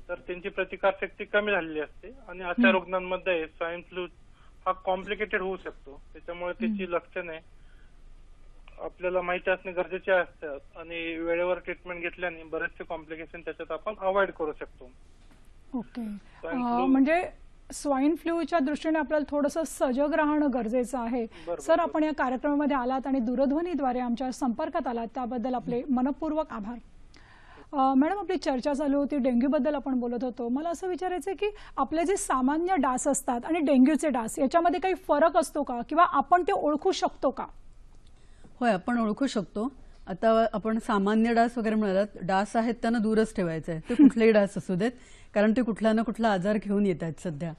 तर त्यांची प्रतिकारशक्ती कमी झालेली असते आणि अशा रुग्णांमध्ये स्वाईन फ्लू हा कॉम्प्लिकेटेड होऊ शकतो. त्याच्यामुळे त्याची लक्षणे आपल्याला माहिती असणे गरजेचे असतात आणि वेळेवर ट्रीटमेंट घेतल्याने बरेचसे कॉम्प्लिकेशन त्याच्यात आपण अवॉइड करू शकतो. ओके. म्हणजे स्वाईन फ्लूच्या दृष्टीने आपल्याला थोडंसं सजग राहणं गरजेचं आहे. सर, आपण या कार्यक्रमामध्ये आलात आणि दूरध्वनीद्वारे आमच्या संपर्कात आलात त्याबद्दल आपले मनपूर्वक आभार. मॅडम, आपली चर्चा चालू होती, डेंग्यू बद्दल आपण बोलत होतो. मला असं विचारायचं की आपले जे सामान्य डास असतात आणि डेंग्यूचे डास याच्यामध्ये काही फरक असतो का किंवा आपण ते ओळखू शकतो का? होय, आपण ओळखू शकतो. आता आपण सामान्य डास वगैरे म्हणालात, डास आहेत त्यांना दूरच ठेवायचं आहे. ते कुठलेही डास असू देत, कारण ते कुठला ना कुठला आजार घेऊन येत आहेत सध्या.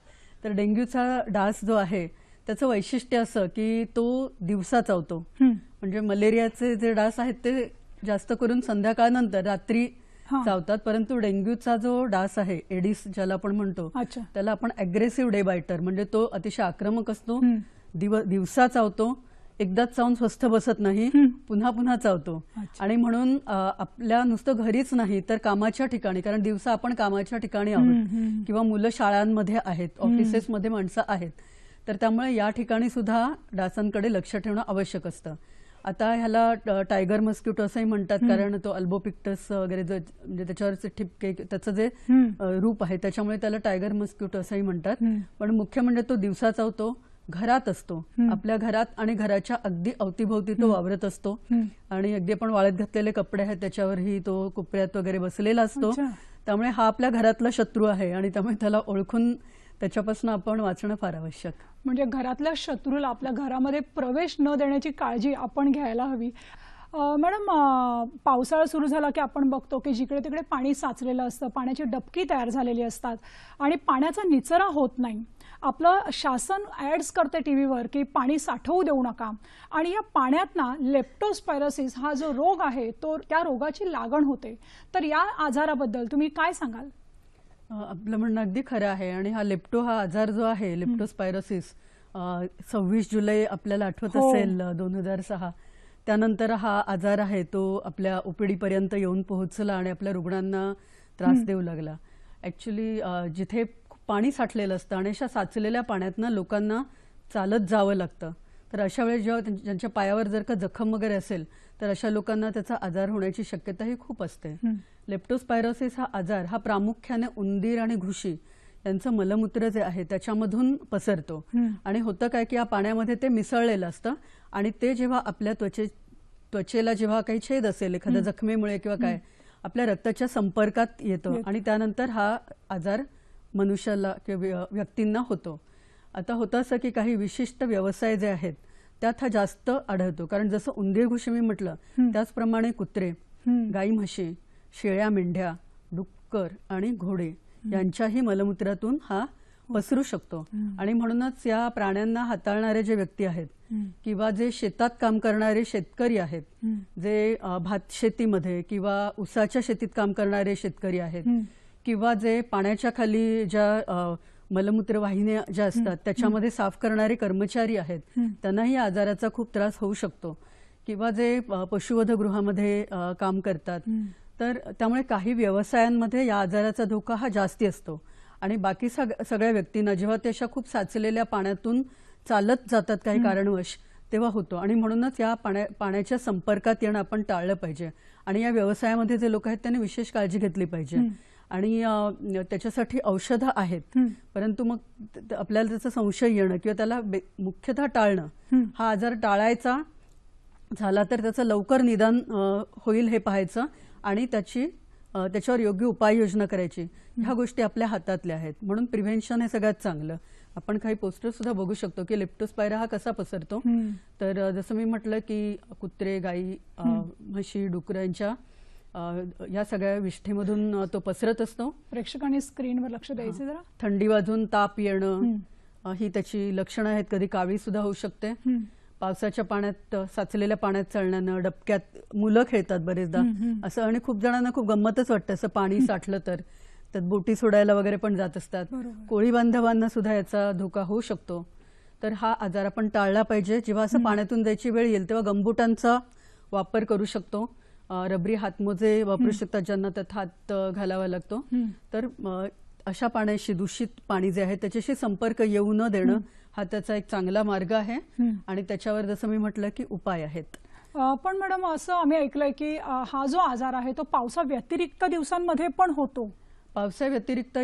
तर डेंग्यूचा डास जो आहे त्याचं वैशिष्ट्य असं की तो दिवसा चावतो. म्हणजे मलेरियाचे जे डास आहेत ते जास्त करून संध्याकाळनंतर रात्री हा. चावतात, परंतु डेंग्यूचा जो डास आहे, एडिस ज्याला आपण म्हणतो, अच्छा. त्याला आपण अग्रेसिव्ह डे बायटर, म्हणजे तो अतिशय आक्रमक असतो, दिवसा चावतो, एकदाच चावून स्वस्थ बसत नाही, पुन्हा पुन्हा चावतो. अच्छा. आणि म्हणून आपल्या नुसतं घरीच नाही तर कामाच्या ठिकाणी, कारण दिवसा आपण कामाच्या ठिकाणी आहोत किंवा मुलं शाळांमध्ये आहेत, ऑफिसेसमध्ये माणसं आहेत, तर त्यामुळे या ठिकाणी सुद्धा डासांकडे लक्ष ठेवणं आवश्यक असतं. आता ह्याला टायगर मस्किटो असंही म्हणतात, कारण तो अल्बोपिक्टस वगैरे म्हणजे त्याच्यावरचे ठिपके, त्याचं जे रूप आहे त्याच्यामुळे त्याला टायगर मस्किटो असंही म्हणतात. पण मुख्य म्हणजे तो दिवसा चावतो, घरात असतो, आपल्या घरात आणि घराच्या अगदी अवतीभोवती तो वावरत असतो, आणि अगदी आपण वाळत घातलेले कपडे आहेत त्याच्यावरही तो कोपऱ्यात वगैरे बसलेला असतो. त्यामुळे हा आपल्या घरातला शत्रू आहे आणि त्यामुळे त्याला ओळखून त्याच्यापासून आपण वाचणं फार आवश्यक. म्हणजे घरातल्या शत्रूला आपल्या घरामध्ये प्रवेश न देण्याची काळजी आपण घ्यायला हवी. मॅडम, पावसाळा सुरू झाला की आपण बघतो की जिकडे तिकडे पाणी साचलेलं असतं, पाण्याची डबकी तयार झालेली असतात आणि पाण्याचा निचरा होत नाही. आपलं शासन ॲड्स करते टीव्हीवर की पाणी साठवू देऊ नका, आणि या पाण्यात ना लेप्टोस्पायरोसिस हा जो रोग आहे तो त्या रोगाची लागण होते. तर या आजाराबद्दल तुम्ही काय सांगाल? आपलं म्हणणं अगदी खरं आहे. आणि हा लेप्टो हा आजार जो आहे, लेप्टोस्पायरोसिस, 26 जुलै आपल्याला आठवत असेल 2006, त्यानंतर हा आजार आहे तो आपल्या ओपीडी पर्यंत येऊन पोहोचला आणि आपल्या रुग्णांना त्रास देऊ लागला. ऍक्च्युली जिथे पाणी साठलेलं असतं आणि अशा साचलेल्या पाण्यातनं लोकांना चालत जावं लागतं, तर अशा वेळेस जेव्हा ज्यांच्या पायावर जर का जखम वगैरे असेल तर अशा लोकांना त्याचा आजार होण्याची शक्यताही खूप असते. लेप्टोस्पायरोसिस हा आजार हा प्रामुख्याने उंदीर आणि घुशी यांचं मलमूत्र जे आहे त्याच्यामधून पसरतो. आणि होतं काय की या पाण्यामध्ये ते मिसळलेलं असतं आणि ते जेव्हा आपल्या त्वचेला जेव्हा काही छेद असेल एखाद्या जखमेमुळे किंवा काय, आपल्या रक्ताच्या संपर्कात येतं आणि त्यानंतर हा आजार मनुष्याला किंवा व्यक्तींना होतो. आता होतं असं की काही विशिष्ट व्यवसाय जे आहेत त्यात हा जास्त आढळतो, कारण जसं उंदीर घुशी मी म्हटलं त्याचप्रमाणे कुत्रे, गाई म्हशी, शेळ्या मेंढ्या, डुक्कर आणि घोडे यांच्याही मलमूत्रातून हा पसरू शकतो. आणि म्हणूनच या प्राण्यांना हाताळणारे जे व्यक्ती आहेत किंवा जे शेतात काम करणारे शेतकरी आहेत, जे भात शेतीमध्ये किंवा ऊसाच्या शेतीत काम करणारे शेतकरी आहेत, किंवा जे पाण्याच्या खाली ज्या मलमूत्र वाहिन्या ज्या असतात त्याच्यामध्ये साफ करणारे कर्मचारी आहेत, त्यांनाही या आजाराचा खूप त्रास होऊ शकतो. किंवा जे पशुवधगृहामध्ये काम करतात, तर त्यामुळे काही व्यवसायांमध्ये या आजाराचा धोका हा जास्ती असतो. आणि बाकी सगळ्या व्यक्तींना जेव्हा ते अशा खूप साचलेल्या पाण्यातून चालत जातात काही कारणवश, तेव्हा होतो. आणि म्हणूनच या पाण्याच्या संपर्कात येणं आपण टाळलं पाहिजे. आणि या व्यवसायामध्ये जे लोक आहेत त्यांनी विशेष काळजी घेतली पाहिजे. आणि त्याच्यासाठी औषधं आहेत, परंतु मग आपल्याला त्याचा संशय येणं किंवा त्याला मुख्यतः टाळणं, हा आजार टाळायचा झाला तर त्याचं लवकर निदान होईल हे पाहायचं आणि त्याच्यावर योग्य उपाययोजना करायची. ह्या गोष्टी आपल्या हातातल्या आहेत. म्हणून प्रिव्हेन्शन हे सगळ्यात चांगलं. आपण काही पोस्टर सुद्धा बघू शकतो की लेप्टोस्पायरा हा कसा पसरतो. तर जसं मी म्हटलं की कुत्रे, गाई, म्हशी, डुकरांच्या या सगळ्या विष्ठेमधून तो पसरत असतो. प्रेक्षकांनी स्क्रीनवर लक्ष द्यायचं जरा. थंडी वाजून ताप येणं ही त्याची लक्षणं आहेत. कधी काळी सुद्धा होऊ शकते. पावसाच्या पाण्यात, साचलेल्या पाण्यात चालण्यानं, डबक्यात मुलं खेळतात बरेचदा असं, आणि खूप जणांना खूप गंमतच वाटतं असं पाणी साठलं तर त्यात बोटी सोडायला वगैरे पण जात असतात. कोळी बांधवांना सुद्धा याचा धोका होऊ शकतो. तर हा आजार आपण टाळला पाहिजे. जेव्हा असं पाण्यातून जायची वेळ येईल तेव्हा गमबुटांचा वापर करू शकतो. रबरी हातमोजे वापरू शकतात ज्यांना त्यात हात घालावा लागतो. तर अशा पाण्याशी, दूषित पाणी जे आहे त्याच्याशी संपर्क येऊ न देणं हा त्याचा एक चांगला मार्ग आहे. आणि त्याच्यावर जसं मी म्हटलं की उपाय आहेत. पण मॅडम, असं आम्ही ऐकलंय की हा जो आजार आहे तो पावसा व्यतिरिक्त दिवसांमध्ये पण होतो. पावसा व्यतिरिक्त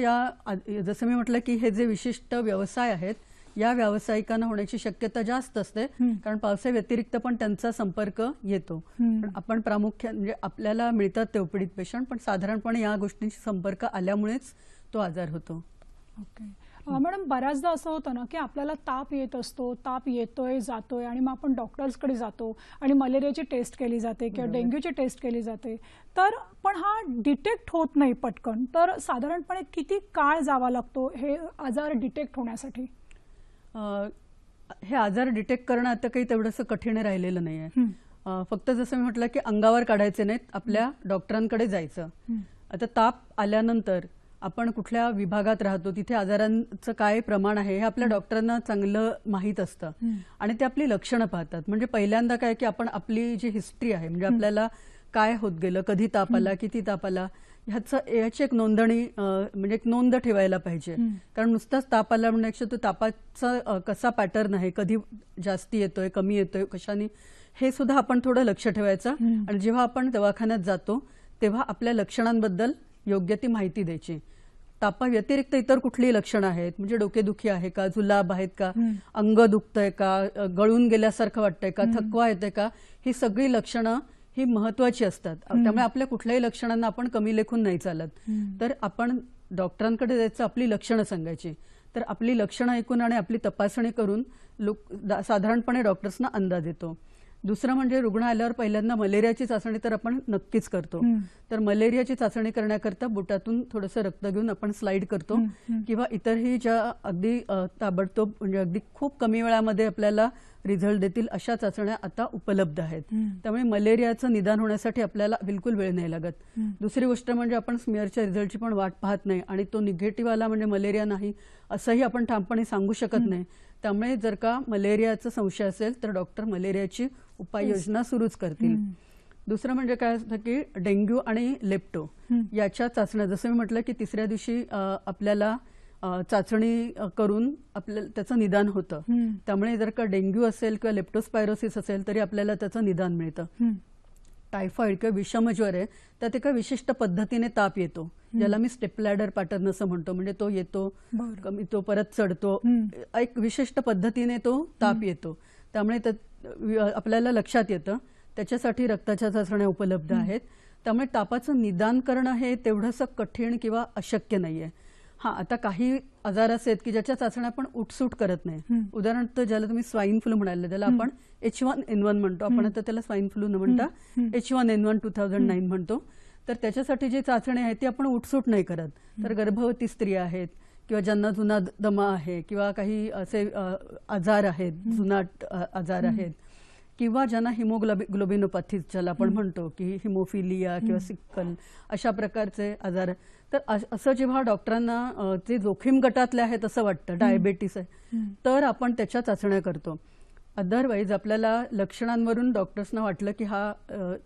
जसं मी म्हटलं की हे जे विशिष्ट व्यवसाय आहेत या व्यावसायिकांना होण्याची शक्यता जास्त असते, कारण पावसा व्यतिरिक्त पण त्यांचा संपर्क येतो. पण आपण प्रामुख्याने म्हणजे आपल्याला मिळतात ते ओपीडीत पेशंट, पण साधारणपणे या गोष्टींशी संपर्क आल्यामुळेच तो आजार होतो. ओके. मॅडम, बऱ्याचदा असं होतं ना की आपल्याला ताप येत असतो, ताप येतोय जातोय आणि मग आपण डॉक्टर्सकडे जातो आणि मलेरियाची टेस्ट केली जाते किंवा डेंग्यूची टेस्ट केली जाते, तर पण हा डिटेक्ट होत नाही पटकन. तर साधारणपणे किती काळ जावा लागतो हे आजार डिटेक्ट होण्यासाठी? हे आजार डिटेक्ट करणं आता काही तेवढंसं कठीण राहिलेलं नाही आहे. फक्त जसं मी म्हटलं की अंगावर काढायचे नाहीत, आपल्या डॉक्टरांकडे जायचं. आता ताप आल्यानंतर आपण कुठल्या विभागात राहतो, तिथे आजारांचं काय प्रमाण आहे हे आपल्या डॉक्टरांना चांगलं माहीत असतं आणि ते आपली लक्षणं पाहतात. म्हणजे पहिल्यांदा काय की आपण आपली जी हिस्ट्री आहे, म्हणजे आपल्याला काय होत गेलं, कधी ताप आला, किती ताप आला, याची एक नोंदणी म्हणजे एक नोंद ठेवायला पाहिजे. कारण नुसताच ताप आला म्हणजे तो तापाचा कसा पॅटर्न आहे, कधी जास्ती येतोय, कमी येतोय, कशाने, हे सुद्धा आपण थोडं लक्ष ठेवायचं. आणि जेव्हा आपण दवाखान्यात जातो तेव्हा आपल्या लक्षणांबद्दल योग्य ती माहिती द्यायची. तापा व्यतिरिक्त इतर कुठली लक्षणं आहेत, म्हणजे डोकेदुखी आहे का, जुलाब आहेत का, अंग दुखतंय का, गळून गेल्यासारखं वाटतंय का, थकवा येतोय का, ही सगळी लक्षणं ही महत्वाची असतात. त्यामुळे आपल्या कुठल्याही लक्षणांना आपण कमी लेखून नाही चालत. तर आपण डॉक्टरांकडे जायचं, आपली लक्षणं सांगायची. तर आपली लक्षणं ऐकून आणि आपली तपासणी करून साधारणपणे डॉक्टर्सना अंदाज येतो. दुसरं म्हणजे रुग्ण आल्यावर पहिल्यांदा मलेरियाची चाचणी तर आपण नक्कीच करतो. तर मलेरियाची चाचणी करण्याकरता बोटातून थोडंसं रक्त घेऊन आपण स्लाइड करतो किंवा इतरही ज्या अगदी ताबडतोब म्हणजे अगदी खूप कमी वेळामध्ये आपल्याला रिझल्ट देतील अशा चाचण्या आता उपलब्ध आहेत. त्यामुळे मलेरियाचं निदान होण्यासाठी आपल्याला बिलकुल वेळ नाही लागत. दुसरी गोष्ट म्हणजे आपण स्मिअरच्या रिझल्टची पण वाट पाहत नाही आणि तो निगेटिव्ह आला म्हणजे मलेरिया नाही असंही आपण ठामपणे सांगू शकत नाही. त्यामुळे जर का मलेरियाचा संशय असेल तर डॉक्टर मलेरियाची उपाययोजना सुरूच करतील. दुसरं म्हणजे काय असतं की डेंग्यू आणि लेप्टो याच्या चाचण्या, जसं मी म्हटलं की तिसऱ्या दिवशी आपल्याला चाचणी करून आपल्याला त्याचं निदान होतं. त्यामुळे जर का डेंग्यू असेल किंवा लेप्टोस्पायरोसिस असेल तरी आपल्याला त्याचं निदान मिळतं. टायफॉइड किंवा विषमज्वर आहे त्यात एका विशिष्ट पद्धतीने ताप येतो, ज्याला मी स्टेपलॅडर पॅटर्न असं म्हणतो. म्हणजे तो येतो, कमी तो परत चढतो, एक विशिष्ट पद्धतीने तो ताप येतो. त्यामुळे आपल्याला लक्षात येतं. त्याच्यासाठी रक्ताच्या चाचण्या उपलब्ध आहेत. त्यामुळे तापाचं निदान करणं हे तेवढंसं कठीण किंवा अशक्य नाहीये. आता काही आजार असे आहेत की ज्याच्या चाचण्या आपण उठसूट करत नाही. उदाहरणार्थ ज्याला तुम्ही स्वाईन फ्लू म्हणाले, ज्याला आपण H1N1 म्हणतो, आपण आता त्याला स्वाईन फ्लू न म्हणता H1N1 2009 म्हणतो. तर त्याच्यासाठी जी चाचणी आहे ती आपण उठसूट नाही करत. तर गर्भवती स्त्रिया आहेत किंवा ज्यांना जुना दमा आहे किंवा काही असे आजार आहेत, जुनाट आजार आहेत, किंवा ज्यांना हिमोग्लोबिनोपॅथी ज्याला आपण म्हणतो की हिमोफिलिया किंवा सिक्कल अशा प्रकारचे आजार, तर असं जेव्हा डॉक्टरांना जे जोखीम गटातले आहेत असं वाटतं, डायबेटीस आहे, तर आपण त्याच्या चाचण्या करतो. अदरवाईज आपल्याला लक्षणांवरून डॉक्टर्सना वाटलं की हा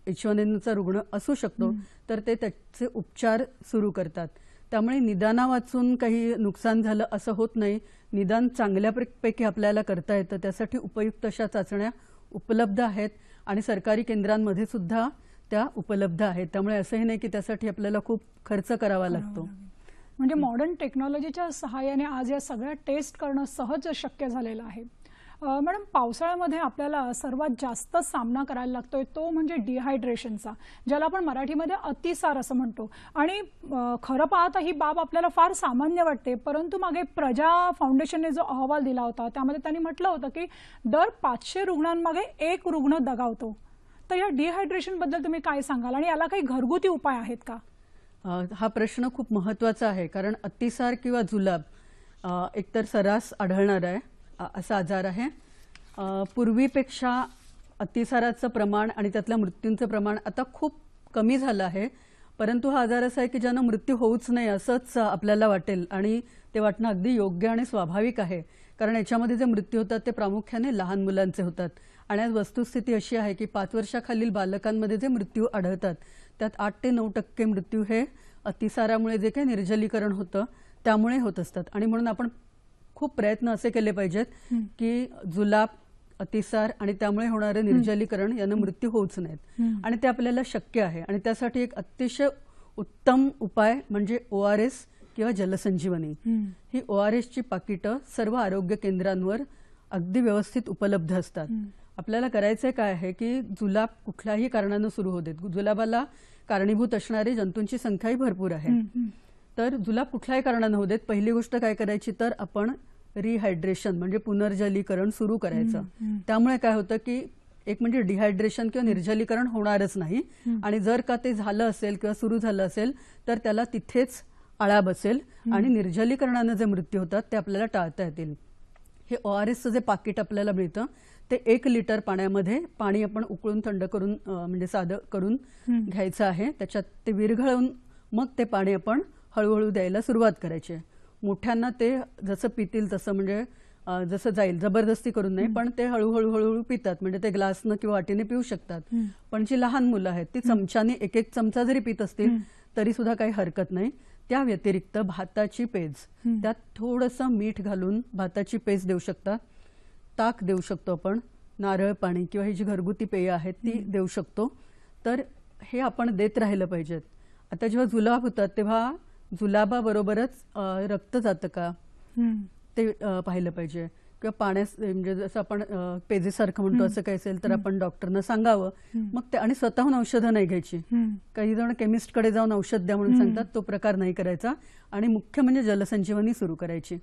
H1N1चा रुग्ण असू शकतो तर ते त्याचे उपचार सुरू करतात. त्यामुळे निदाना वाचून काही नुकसान झालं असं होत नाही. निदान चांगल्यापैकी आपल्याला करता येतं. त्यासाठी उपयुक्त अशा चाचण्या उपलब्ध आहेत आणि सरकारी केंद्रांमध्ये सुद्धा त्या उपलब्ध आहेत. त्यामुळे असंही नाही की त्यासाठी आपल्याला खूप खर्च करावा लागतो. म्हणजे मॉडर्न टेक्नॉलॉजीच्या सहाय्याने आज या सगळ्या टेस्ट करणं सहज शक्य झालेलं आहे. मॅडम, पावसाळ्यामध्ये आपल्याला सर्वात जास्त सामना करायला लागतोय तो म्हणजे डिहायड्रेशनचा, ज्याला आपण मराठीमध्ये अतिसार असं म्हणतो. आणि खरं पाहता ही बाब आपल्याला फार सामान्य वाटते, परंतु मागे प्रजा फाउंडेशनने जो अहवाल दिला होता त्यामध्ये त्यांनी म्हटलं होतं की दर 500 रुग्णांमागे 1 रुग्ण दगावतो. तर या डिहायड्रेशन बद्दल तुम्ही काय सांगाल आणि याला काही घरगुती उपाय आहेत का? हा प्रश्न खूप महत्वाचा आहे. कारण अतिसार किंवा जुलाब एकतर सर्रास आढळणार आहे असा आजार आहे. पूर्वीपेक्षा अतिसाराचं प्रमाण आणि त्यातल्या मृत्यूंचं प्रमाण आता खूप कमी झालं आहे. परंतु हा आजार असा आहे की ज्यांना मृत्यू होऊच नाही असंच आपल्याला वाटेल आणि ते वाटणं अगदी योग्य आणि स्वाभाविक आहे. कारण याच्यामध्ये जे मृत्यू होतात ते प्रामुख्याने लहान मुलांचे होतात. आणि आज वस्तुस्थिती अशी आहे की 5 वर्षाखालील बालकांमध्ये जे मृत्यू आढळतात त्यात 8 ते 9% मृत्यू हे अतिसारामुळे जे काही निर्जलीकरण होतं त्यामुळे होत असतात. आणि म्हणून आपण खूप प्रयत्न असे केले पाहिजेत की जुलाब, अतिसार आणि त्यामुळे होणारे निर्जलीकरण यांना मृत्यू होऊच नाहीत. आणि ते आपल्याला शक्य आहे. आणि त्यासाठी एक अतिशय उत्तम उपाय म्हणजे ORS किंवा जलसंजीवनी. ही ORSची पाकिटं सर्व आरोग्य केंद्रांवर अगदी व्यवस्थित उपलब्ध असतात. आपल्याला करायचं काय आहे की जुलाब कुठल्याही कारणानं सुरू होऊ देत. जुलाबाला कारणीभूत असणारी जंतूंची संख्याही भरपूर आहे. तर जुलाब कुठल्याही कारणानं होऊ देत. पहिली गोष्ट काय करायची तर आपण रिहायड्रेशन म्हणजे पुनर्जलीकरण सुरू करायचं. त्यामुळे काय होतं की एक म्हणजे डिहायड्रेशन किंवा निर्जलीकरण होणारच नाही. आणि जर का ते झालं असेल किंवा सुरू झालं असेल तर त्याला तिथेच आळा बसेल आणि निर्जलीकरणानं जे मृत्यू होतात ते आपल्याला टाळता येतील. हे ORSचं जे पाकिट आपल्याला मिळतं ते 1 लिटर पाण्यामध्ये पाणी आपण उकळून थंड करून म्हणजे साधं करून घ्यायचं आहे. त्याच्यात ते विरघळून मग ते पाणी आपण हळूहळू द्यायला सुरुवात करायची. मोठ्यांना ते जसं पितील तसं, म्हणजे जसं जाईल, जबरदस्ती करून नाही, पण ते हळूहळू हळूहळू पितात. म्हणजे ते ग्लासनं किंवा वाटीने पिऊ शकतात. पण जी लहान मुलं आहेत ती चमच्याने एक एक चमचा जरी पित असतील तरी सुद्धा काही हरकत नाही. त्या व्यतिरिक्त भाताची पेज, त्यात थोडंसं मीठ घालून भाताची पेज देऊ शकता. ताक देऊ शकतो आपण, नारळ पाणी किंवा ही जी घरगुती पेय आहेत ती देऊ शकतो. तर हे आपण देत राहिलं पाहिजेत. आता जेव्हा जुलाब होतात तेव्हा जुलाबाबरोबरच रक्त जातं का ते पाहिलं पाहिजे. किंवा पाण्यास म्हणजे जसं आपण पेजेसारखं म्हणतो असं काही असेल तर आपण डॉक्टरना सांगावं. मग ते, आणि स्वतःहून औषधं नाही घ्यायची. काही जण केमिस्टकडे जाऊन औषध द्या म्हणून सांगतात, तो प्रकार नाही करायचा. आणि मुख्य म्हणजे जलसंजीवनी सुरू करायची.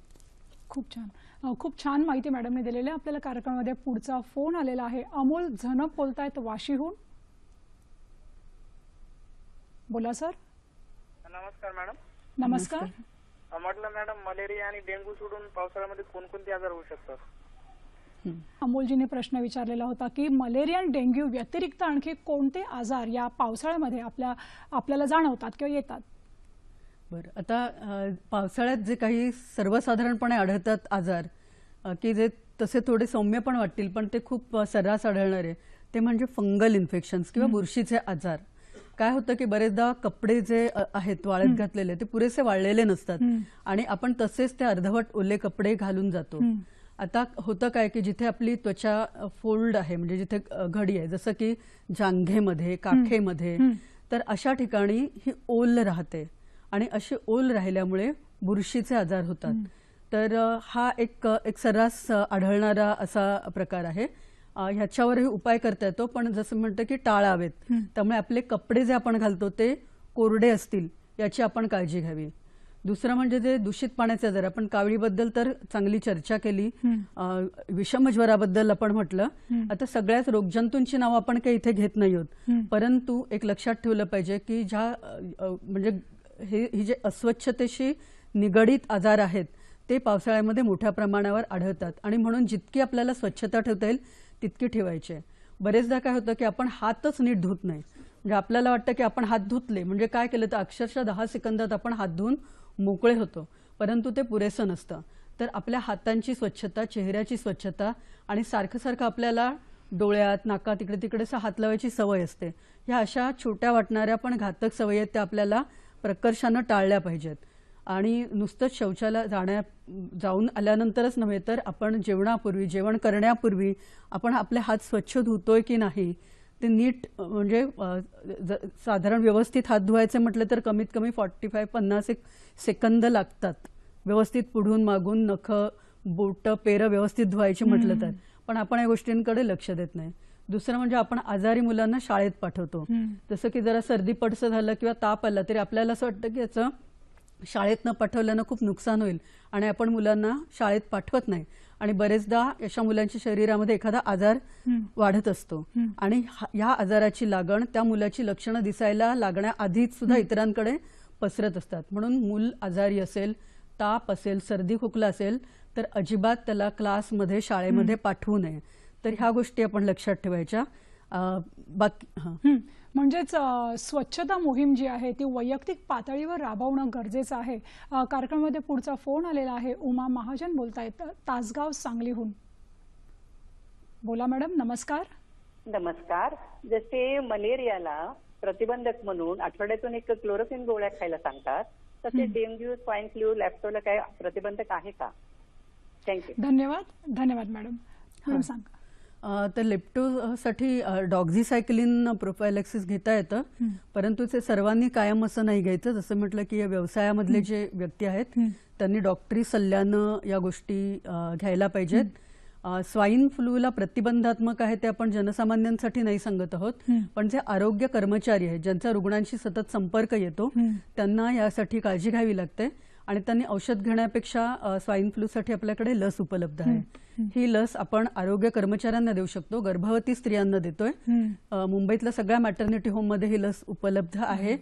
खूप छान, खूप छान माहिती मॅडमने दिलेली आहे. आपल्याला कार्यक्रमामध्ये पुढचा फोन आलेला आहे. अमोल झनप बोलतायत वाशीहून. बोला सर. नमस्कार मॅडम. नमस्कार. म्हटलं मॅडम, मलेरिया आणि डेंग्यू सोडून पावसाळ्यामध्ये कोणकोणते आजार होऊ शकतात? अमोलजीने प्रश्न विचारलेला होता की मलेरिया आणि डेंग्यू व्यतिरिक्त आणखी कोणते आजार या पावसाळ्यामध्ये आपल्याला जाणवतात किंवा येतात? बरं, आता पावसाळ्यात जे काही सर्वसाधारणपणे आढळतात आजार, की जे तसे थोडे सौम्य पण वाटतील पण ते खूप सर्रास आढळणारे, ते म्हणजे फंगल इन्फेक्शन्स किंवा बुरशीचे आजार. काय होतं की बरेचदा कपडे जे आहेत वाळत घातलेले ते पुरेसे वाळलेले नसतात आणि आपण तसेच ते अर्धवट ओले कपडे घालून जातो. आता होतं काय की जिथे आपली त्वचा फोल्ड आहे, म्हणजे जिथे घडी आहे, जसं की जांघेमध्ये, काखेमध्ये, तर अशा ठिकाणी ही ओल राहते आणि अशी ओल राहिल्यामुळे बुरशीचे आजार होतात. तर हा एक सर्रास आढळणारा असा प्रकार आहे. ह्याच्यावरही उपाय करता येतो, पण जसं म्हणतं की टाळावेत. त्यामुळे आपले कपडे जे आपण घालतो ते कोरडे असतील याची आपण काळजी घ्यावी. दुसरं म्हणजे जे दूषित पाण्याचे आजार, आपण कावळीबद्दल तर चांगली चर्चा केली, विषमज्वराबद्दल आपण म्हटलं. आता सगळ्याच रोगजंतूंची नावं आपण काही इथे घेत नाही आहोत, परंतु एक लक्षात ठेवलं पाहिजे की ज्या म्हणजे ही जे अस्वच्छतेशी निगडीत आजार आहेत ते पावसाळ्यामध्ये मोठ्या प्रमाणावर आढळतात आणि म्हणून जितकी आपल्याला स्वच्छता ठेवता येईल तितकी ठेवायची आहे. बरेचदा काय होतं की आपण हातच नीट धुत नाही. म्हणजे आपल्याला वाटतं की आपण हात धुतले म्हणजे काय केलं तर अक्षरशः 10 सेकंदात आपण हात धुवून मोकळे होतो, परंतु ते पुरेसं नसतं. तर आपल्या हातांची स्वच्छता, चेहऱ्याची स्वच्छता आणि सारखं सारखं आपल्याला डोळ्यात, नाकात, इकडे तिकडे हात लावायची सवय असते. ह्या अशा छोट्या वाटणाऱ्या पण घातक सवयी आहेत त्या आपल्याला प्रकर्षानं टाळल्या पाहिजेत. आणि नुसतंच शौचालय जाऊन आल्यानंतरच नव्हे तर आपण जेवणापूर्वी, जेवण करण्यापूर्वी आपण आपले हात स्वच्छ धुतोय की नाही ते नीट, म्हणजे साधारण व्यवस्थित हात धुवायचे म्हटलं तर कमीत कमी 45-50 सेकंद लागतात. व्यवस्थित पुढून मागून नख, बोट, पेरं व्यवस्थित धुवायची म्हटलं तर. पण आपण या गोष्टींकडे लक्ष देत नाही. दुसरं म्हणजे आपण आजारी मुलांना शाळेत पाठवतो. जसं की जरा सर्दी पडसं झालं किंवा ताप आला तरी आपल्याला असं वाटतं की याचं शाळेत न पाठवल्यानं खूप नुकसान होईल आणि आपण मुलांना शाळेत पाठवत नाही. आणि बरेचदा अशा मुलांच्या शरीरामध्ये एखादा आजार वाढत असतो आणि ह्या आजाराची लागण त्या मुलाची लक्षणं दिसायला लागण्याआधीच सुद्धा इतरांकडे पसरत असतात. म्हणून मूल आजारी असेल, ताप असेल, सर्दी खोकला असेल तर अजिबात त्याला क्लासमध्ये, शाळेमध्ये पाठवू नये. तर ह्या गोष्टी आपण लक्षात ठेवायच्या. म्हणजेच स्वच्छता मोहीम जी आहे ती वैयक्तिक पातळीवर राबवणं गरजेचं आहे. कार्यक्रमामध्ये पुढचा फोन आलेला आहे. उमा महाजन बोलतायत तासगाव, सांगलीहून. बोला मॅडम. नमस्कार. नमस्कार. जसे मलेरियाला प्रतिबंधक म्हणून आठवड्यातून 1 क्लोरोक्विन गोळ्या खायला सांगतात, तसे डेंग्यू, स्वाईन फ्लू, लॅप्टोला काय प्रतिबंधक आहे का? थँक्यू. धन्यवाद मॅडम. मॅडम सांगा. तर लेप्टोसाठी डॉक्झीसायक्लिन प्रोफायलॅक्सिस घेता येतं, परंतु ते सर्वांनी कायम असं नाही घ्यायचं. जसं म्हटलं की या व्यवसायामधले जे व्यक्ती आहेत त्यांनी डॉक्टरी सल्ल्यानं या गोष्टी घ्यायला पाहिजेत. स्वाईन फ्लूला प्रतिबंधात्मक आहे ते आपण जनसामान्यांसाठी नाही सांगत आहोत, पण जे आरोग्य कर्मचारी आहेत ज्यांचा रुग्णांशी सतत संपर्क येतो त्यांना यासाठी काळजी घ्यावी लागते आणि त्यांनी औषध घेण्यापेक्षा स्वाईन फ्लूसाठी आपल्याकडे लस उपलब्ध आहे. ही लस आपण आरोग्य कर्मचाऱ्यांना देऊ शकतो, गर्भवती स्त्रियांना देतोय. मुंबईतल्या सगळ्या मॅटर्निटी होममध्ये ही लस उपलब्ध आहे,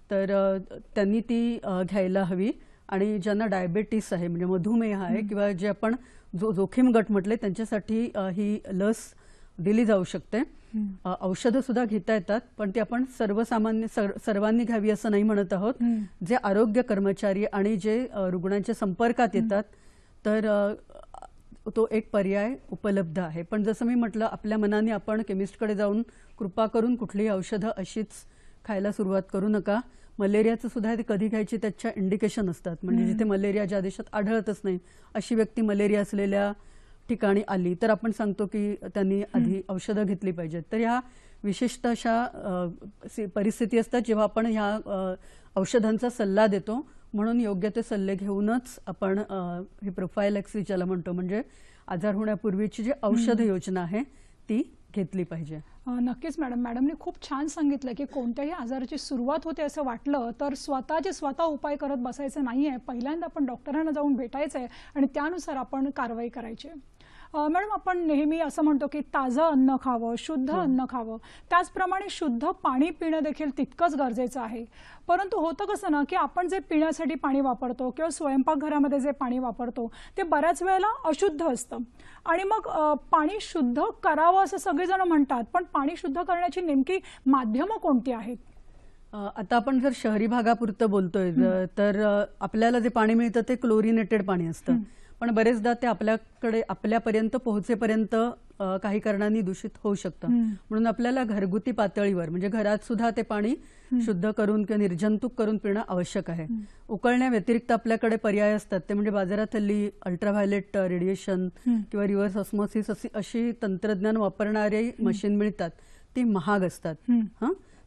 तर त्यांनी ती घ्यायला हवी. आणि ज्यांना डायबेटीस आहे, म्हणजे मधुमेह आहे किंवा जे आपण जोखीम गट म्हटले त्यांच्यासाठी ही लस दिली जाऊ शकते. औषधं सुद्धा घेता येतात, पण ती आपण सर्वांनी घ्यावी असं नाही म्हणत आहोत. जे आरोग्य कर्मचारी आणि जे रुग्णांच्या संपर्कात येतात तर तो एक पर्याय उपलब्ध आहे. पण जसं मी म्हटलं, आपल्या मनाने आपण केमिस्टकडे जाऊन कृपा करून कुठलीही औषधं अशीच खायला सुरुवात करू नका. मलेरियाचं सुद्धा ते कधी घ्यायची त्याच्या इंडिकेशन असतात. म्हणजे जिथे मलेरिया ज्या देशात आढळतच नाही अशी व्यक्ती मलेरिया असलेल्या ठिकाणी आली तर आपण सांगतो की त्यांनी आधी औषधं घेतली पाहिजेत. तर ह्या विशिष्ट अशा परिस्थिती असतात जेव्हा आपण ह्या औषधांचा सल्ला देतो. म्हणून योग्य ते सल्ले घेऊनच आपण ही प्रोफायलॅक्सिस ज्याला म्हणतो, म्हणजे आजार होण्यापूर्वीची जी औषध योजना आहे ती घेतली पाहिजे. नक्कीच मॅडमने खूप छान सांगितलं की कोणत्याही आजाराची सुरुवात होते असं वाटलं तर स्वतः उपाय करत बसायचं नाहीये. पहिल्यांदा आपण डॉक्टरांना जाऊन भेटायचंय आणि त्यानुसार आपण कारवाई करायची. मॅडम, आपण नेहमी असं म्हणतो की ताजं अन्न खावं, शुद्ध अन्न खावं, त्याचप्रमाणे शुद्ध पाणी पिणं देखील तितकंच गरजेचं आहे. परंतु होतं कसं ना की आपण जे पिण्यासाठी पाणी वापरतो किंवा स्वयंपाकघरामध्ये जे पाणी वापरतो ते बऱ्याच वेळेला अशुद्ध असतं आणि मग पाणी शुद्ध करावं असं सगळेजण म्हणतात, पण पाणी शुद्ध करण्याची नेमकी माध्यमं कोणती आहेत? आता आपण जर शहरी भागापुरतं बोलतोय तर आपल्याला जे पाणी मिळतं ते क्लोरिनेटेड पाणी असतं. पण बरेचदा ते आपल्यापर्यंत पोहोचेपर्यंत काही कारणांनी दूषित होऊ शकतं. म्हणून आपल्याला घरगुती पातळीवर म्हणजे घरात सुद्धा ते पाणी शुद्ध करून किंवा निर्जंतुक करून पिणं आवश्यक आहे. उकळण्या व्यतिरिक्त आपल्याकडे पर्याय असतात. ते म्हणजे बाजारात हल्ली अल्ट्राव्हायलेट रेडिएशन किंवा रिव्हर्स ऑस्मोसिस अशी तंत्रज्ञान वापरणारे मशीन मिळतात. ती महाग असतात.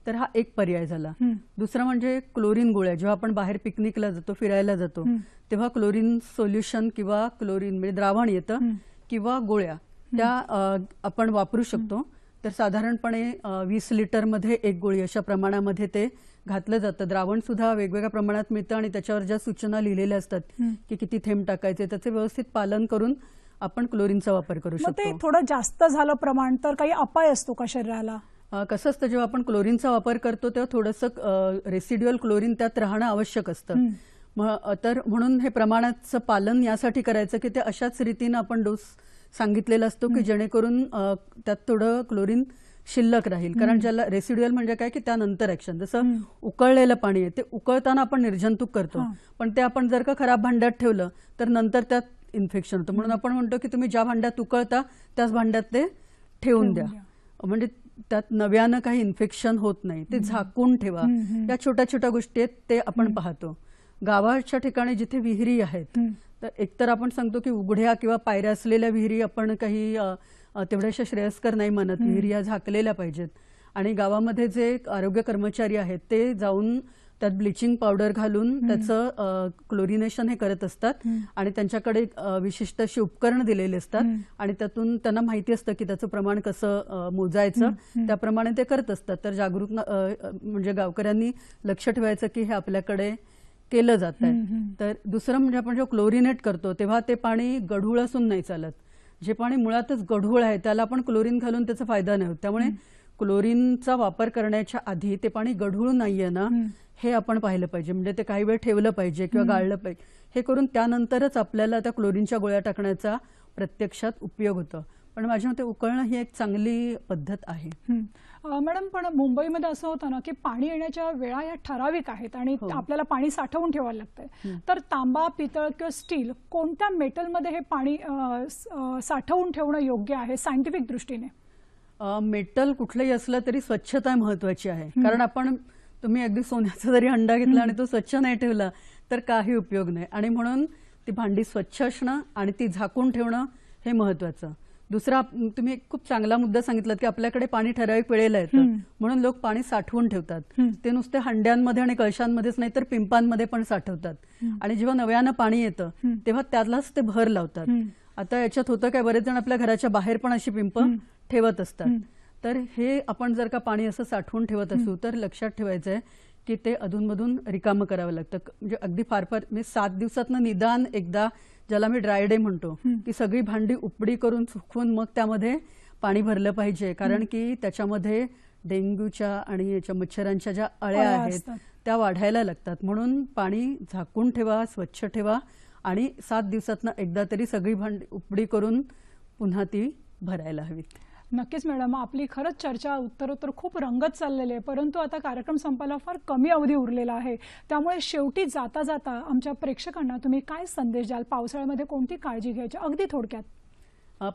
तर हा एक पर्याय झाला. दुसरा म्हणजे क्लोरीन गोळ्या. जेव्हा आपण बाहेर पिकनिकला जातो, फिरायला जातो, तेव्हा क्लोरीन सोल्युशन किंवा क्लोरीन म्हणजे द्रावण येतं किंवा गोळ्या त्या आपण वापरू शकतो. तर साधारणपणे 20 लिटरमध्ये 1 गोळी अशा प्रमाणामध्ये ते घातलं जातं. द्रावण सुद्धा वेगवेगळ्या प्रमाणात मिळतं आणि त्याच्यावर ज्या सूचना लिहिलेल्या असतात की किती थेंब टाकायचे त्याचे व्यवस्थित पालन करून आपण क्लोरीनचा वापर करू शकतो. ते थोडं जास्त झालं प्रमाण तर काही अपाय असतो का शरीराला? कसं असतं, जेव्हा आपण क्लोरीनचा वापर करतो तेव्हा थोडंसं रेसिड्युअल क्लोरीन त्यात राहणं आवश्यक असतं. तर म्हणून हे प्रमाणाचं पालन यासाठी करायचं की ते अशाच रीतीनं आपण डोस सांगितलेला असतो की जेणेकरून त्यात थोडं क्लोरीन शिल्लक राहील. कारण ज्याला रेसिड्युअल म्हणजे काय की त्यानंतर ऍक्शन, जसं उकळलेलं पाणी आहे ते उकळताना आपण निर्जंतुक करतो, पण ते आपण जर का खराब भांड्यात ठेवलं तर नंतर त्यात इन्फेक्शन होतं. म्हणून आपण म्हणतो की तुम्ही ज्या भांड्यात उकळता त्याच भांड्यात ते ठेवून द्या, म्हणजे त्यात नव्यानं काही इन्फेक्शन होत नाही. ते झाकून ठेवा. या छोट्या छोट्या गोष्टी आहेत ते आपण पाहतो. गावाच्या ठिकाणी जिथे विहिरी आहेत तर एकतर आपण सांगतो की उघड्या किंवा पायऱ्या असलेल्या विहिरी आपण काही तेवढ्याशा श्रेयस्कर नाही मानत. विहिरी या झाकलेल्या पाहिजेत. आणि गावामध्ये जे आरोग्य कर्मचारी आहेत ते जाऊन त्यात ब्लिचिंग पावडर घालून त्याचं क्लोरिनेशन हे करत असतात आणि त्यांच्याकडे विशिष्ट अशी उपकरण दिलेले असतात आणि त्यातून त्यांना माहिती असतं की त्याचं प्रमाण कसं मोजायचं, त्याप्रमाणे ते करत असतात. तर जागरूक म्हणजे गावकऱ्यांनी लक्ष ठेवायचं की हे आपल्याकडे केलं जात आहे. तर दुसरं म्हणजे आपण जेव्हा क्लोरिनेट करतो तेव्हा ते पाणी गढूळ असून नाही चालत. जे पाणी मुळातच गढूळ आहे त्याला आपण क्लोरीन घालून त्याचा फायदा नाही होत. त्यामुळे क्लोरीनचा वापर करण्याच्या आधी ते पाणी गढूळ नाहीये ना हे आपण पाहिलं पाहिजे. म्हणजे ते काही वेळ ठेवलं पाहिजे किंवा गाळलं पाहिजे. हे करून त्यानंतरच आपल्याला त्या क्लोरीनच्या गोळ्या टाकण्याचा प्रत्यक्षात उपयोग होतो. पण माझ्या मते उकळणं ही एक चांगली पद्धत आहे. मॅडम, पण मुंबईमध्ये असं होतं ना की पाणी येण्याच्या वेळा या ठराविक आहेत आणि आपल्याला पाणी साठवून ठेवायला लागतंय. तर तांबा, पितळ किंवा स्टील कोणत्या मेटलमध्ये हे पाणी साठवून ठेवणं योग्य आहे सायंटिफिक दृष्टीने? मेटल कुठलंही असलं तरी स्वच्छता महत्वाची आहे. कारण तुम्ही अगदी सोन्याचा जरी हंडा घेतला आणि तो स्वच्छ नाही ठेवला तर काही उपयोग नाही. आणि म्हणून ती भांडी स्वच्छ असणं आणि ती झाकून ठेवणं हे महत्वाचं. दुसरा, तुम्ही एक खूप चांगला मुद्दा सांगितलात की आपल्याकडे पाणी ठराविक वेळेला येतं म्हणून लोक पाणी साठवून ठेवतात. ते नुसते हंड्यांमध्ये आणि कळशांमध्येच नाही तर पिंपांमध्ये पण साठवतात. आणि जेव्हा नव्यानं पाणी येतं तेव्हा त्यालाच ते भर लावतात. आता याच्यात होतं काय, बरेच जण आपल्या घराच्या बाहेर पण अशी पिंप ठेवत असतात. तर हे आपण जर का पाणी असं साठवून ठेवत असू तर लक्षात ठेवायचं आहे की ते अधूनमधून रिकामं करावं लागतं. म्हणजे अगदी फार 7 दिवसातनं निदान एकदा, ज्याला मी ड्राय डे म्हणतो, की सगळी भांडी उपडी करून सुकवून मग त्यामध्ये पाणी भरलं पाहिजे. कारण की त्याच्यामध्ये डेंग्यूच्या आणि याच्या मच्छरांच्या ज्या अळ्या आहेत त्या वाढायला लागतात. म्हणून पाणी झाकून ठेवा, स्वच्छ ठेवा आणि 7 दिवसातनं एकदा तरी सगळी भांडी उपडी करून पुन्हा ती भरायला हवीत. नक्कीच मॅडम, आपली खरंच चर्चा उत्तरोत्तर खूप रंगत चाललेली आहे, परंतु आता कार्यक्रम संपायला फार कमी अवधी उरलेला आहे. त्यामुळे शेवटी जाता जाता आमच्या प्रेक्षकांना तुम्ही काय संदेश द्याल? पावसाळ्यामध्ये कोणती काळजी घ्यायची अगदी थोडक्यात?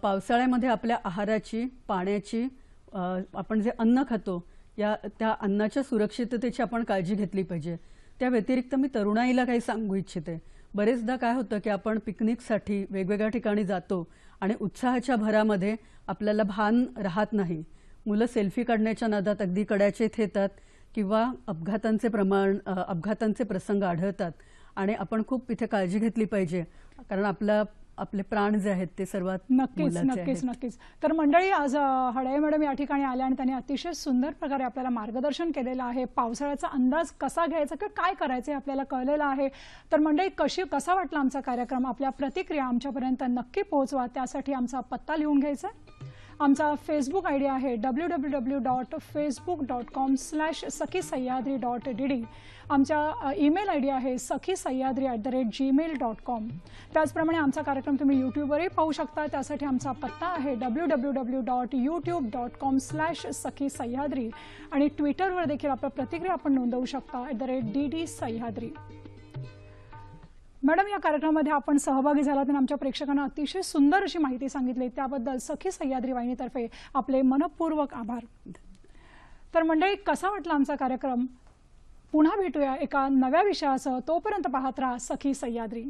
पावसाळ्यामध्ये आपल्या आहाराची, पाण्याची, आपण जे अन्न खातो त्या अन्नाच्या सुरक्षिततेची आपण काळजी घेतली पाहिजे. त्या व्यतिरिक्त मी तरुणाईला काही सांगू इच्छिते. बरेचदा काय होतं की आपण पिकनिकसाठी वेगवेगळ्या ठिकाणी जातो आणि उत्साहाच्या भरामध्ये आपल्याला भान राहत नाही. मुलं सेल्फी काढण्याच्या नादात अगदी कड्याचे इथे येतात किंवा अपघातांचे प्रसंग आढळतात आणि आपण खूप इथे काळजी घेतली पाहिजे, कारण आपले प्राण जे आहेत ते सर्वात मोलाचे आहेत. नक्कीच. तर मंडळी, आज हडळे मॅडम या ठिकाणी आल्या आणि त्यांनी अतिशय सुंदर प्रकारे आपल्याला मार्गदर्शन केलेलं आहे. पावसाळ्याचा अंदाज कसा घ्यायचा किंवा काय करायचं हे आपल्याला कळलेलं आहे. तर मंडळी, कसा वाटला आमचा कार्यक्रम? आपल्या प्रतिक्रिया आमच्यापर्यंत नक्की पोहोचवा. त्यासाठी आमचा पत्ता लिहून घ्यायचा. आमचा फेसबुक आयडी आहे www.facebook.com/sakhisayadri.dd. आमचा ईमेल आयडी आहे sakhisayadri@gmail.com. त्याचप्रमाणे आमचा कार्यक्रम तुम्ही यूट्यूबवरही पाहू शकता. त्यासाठी आमचा पत्ता आहे www.youtube.com/sakhisayadri. आणि ट्विटरवर देखील आपल्या प्रतिक्रिया आपण नोंदवू शकता @dd_सह्याद्री. मॅडम, या कार्यक्रमामध्ये आपण सहभागी झालात आणि आमच्या प्रेक्षकांना अतिशय सुंदर अशी माहिती सांगितली. त्याबद्दल सखी सह्याद्री वाहिनीतर्फे आपले मनपूर्वक आभार. तर मंडळी, कसा वाटला आमचा कार्यक्रम? पुन्हा भेटूया एका नव्या विषयासह. तोपर्यंत पाहत राहा सखी सह्याद्री.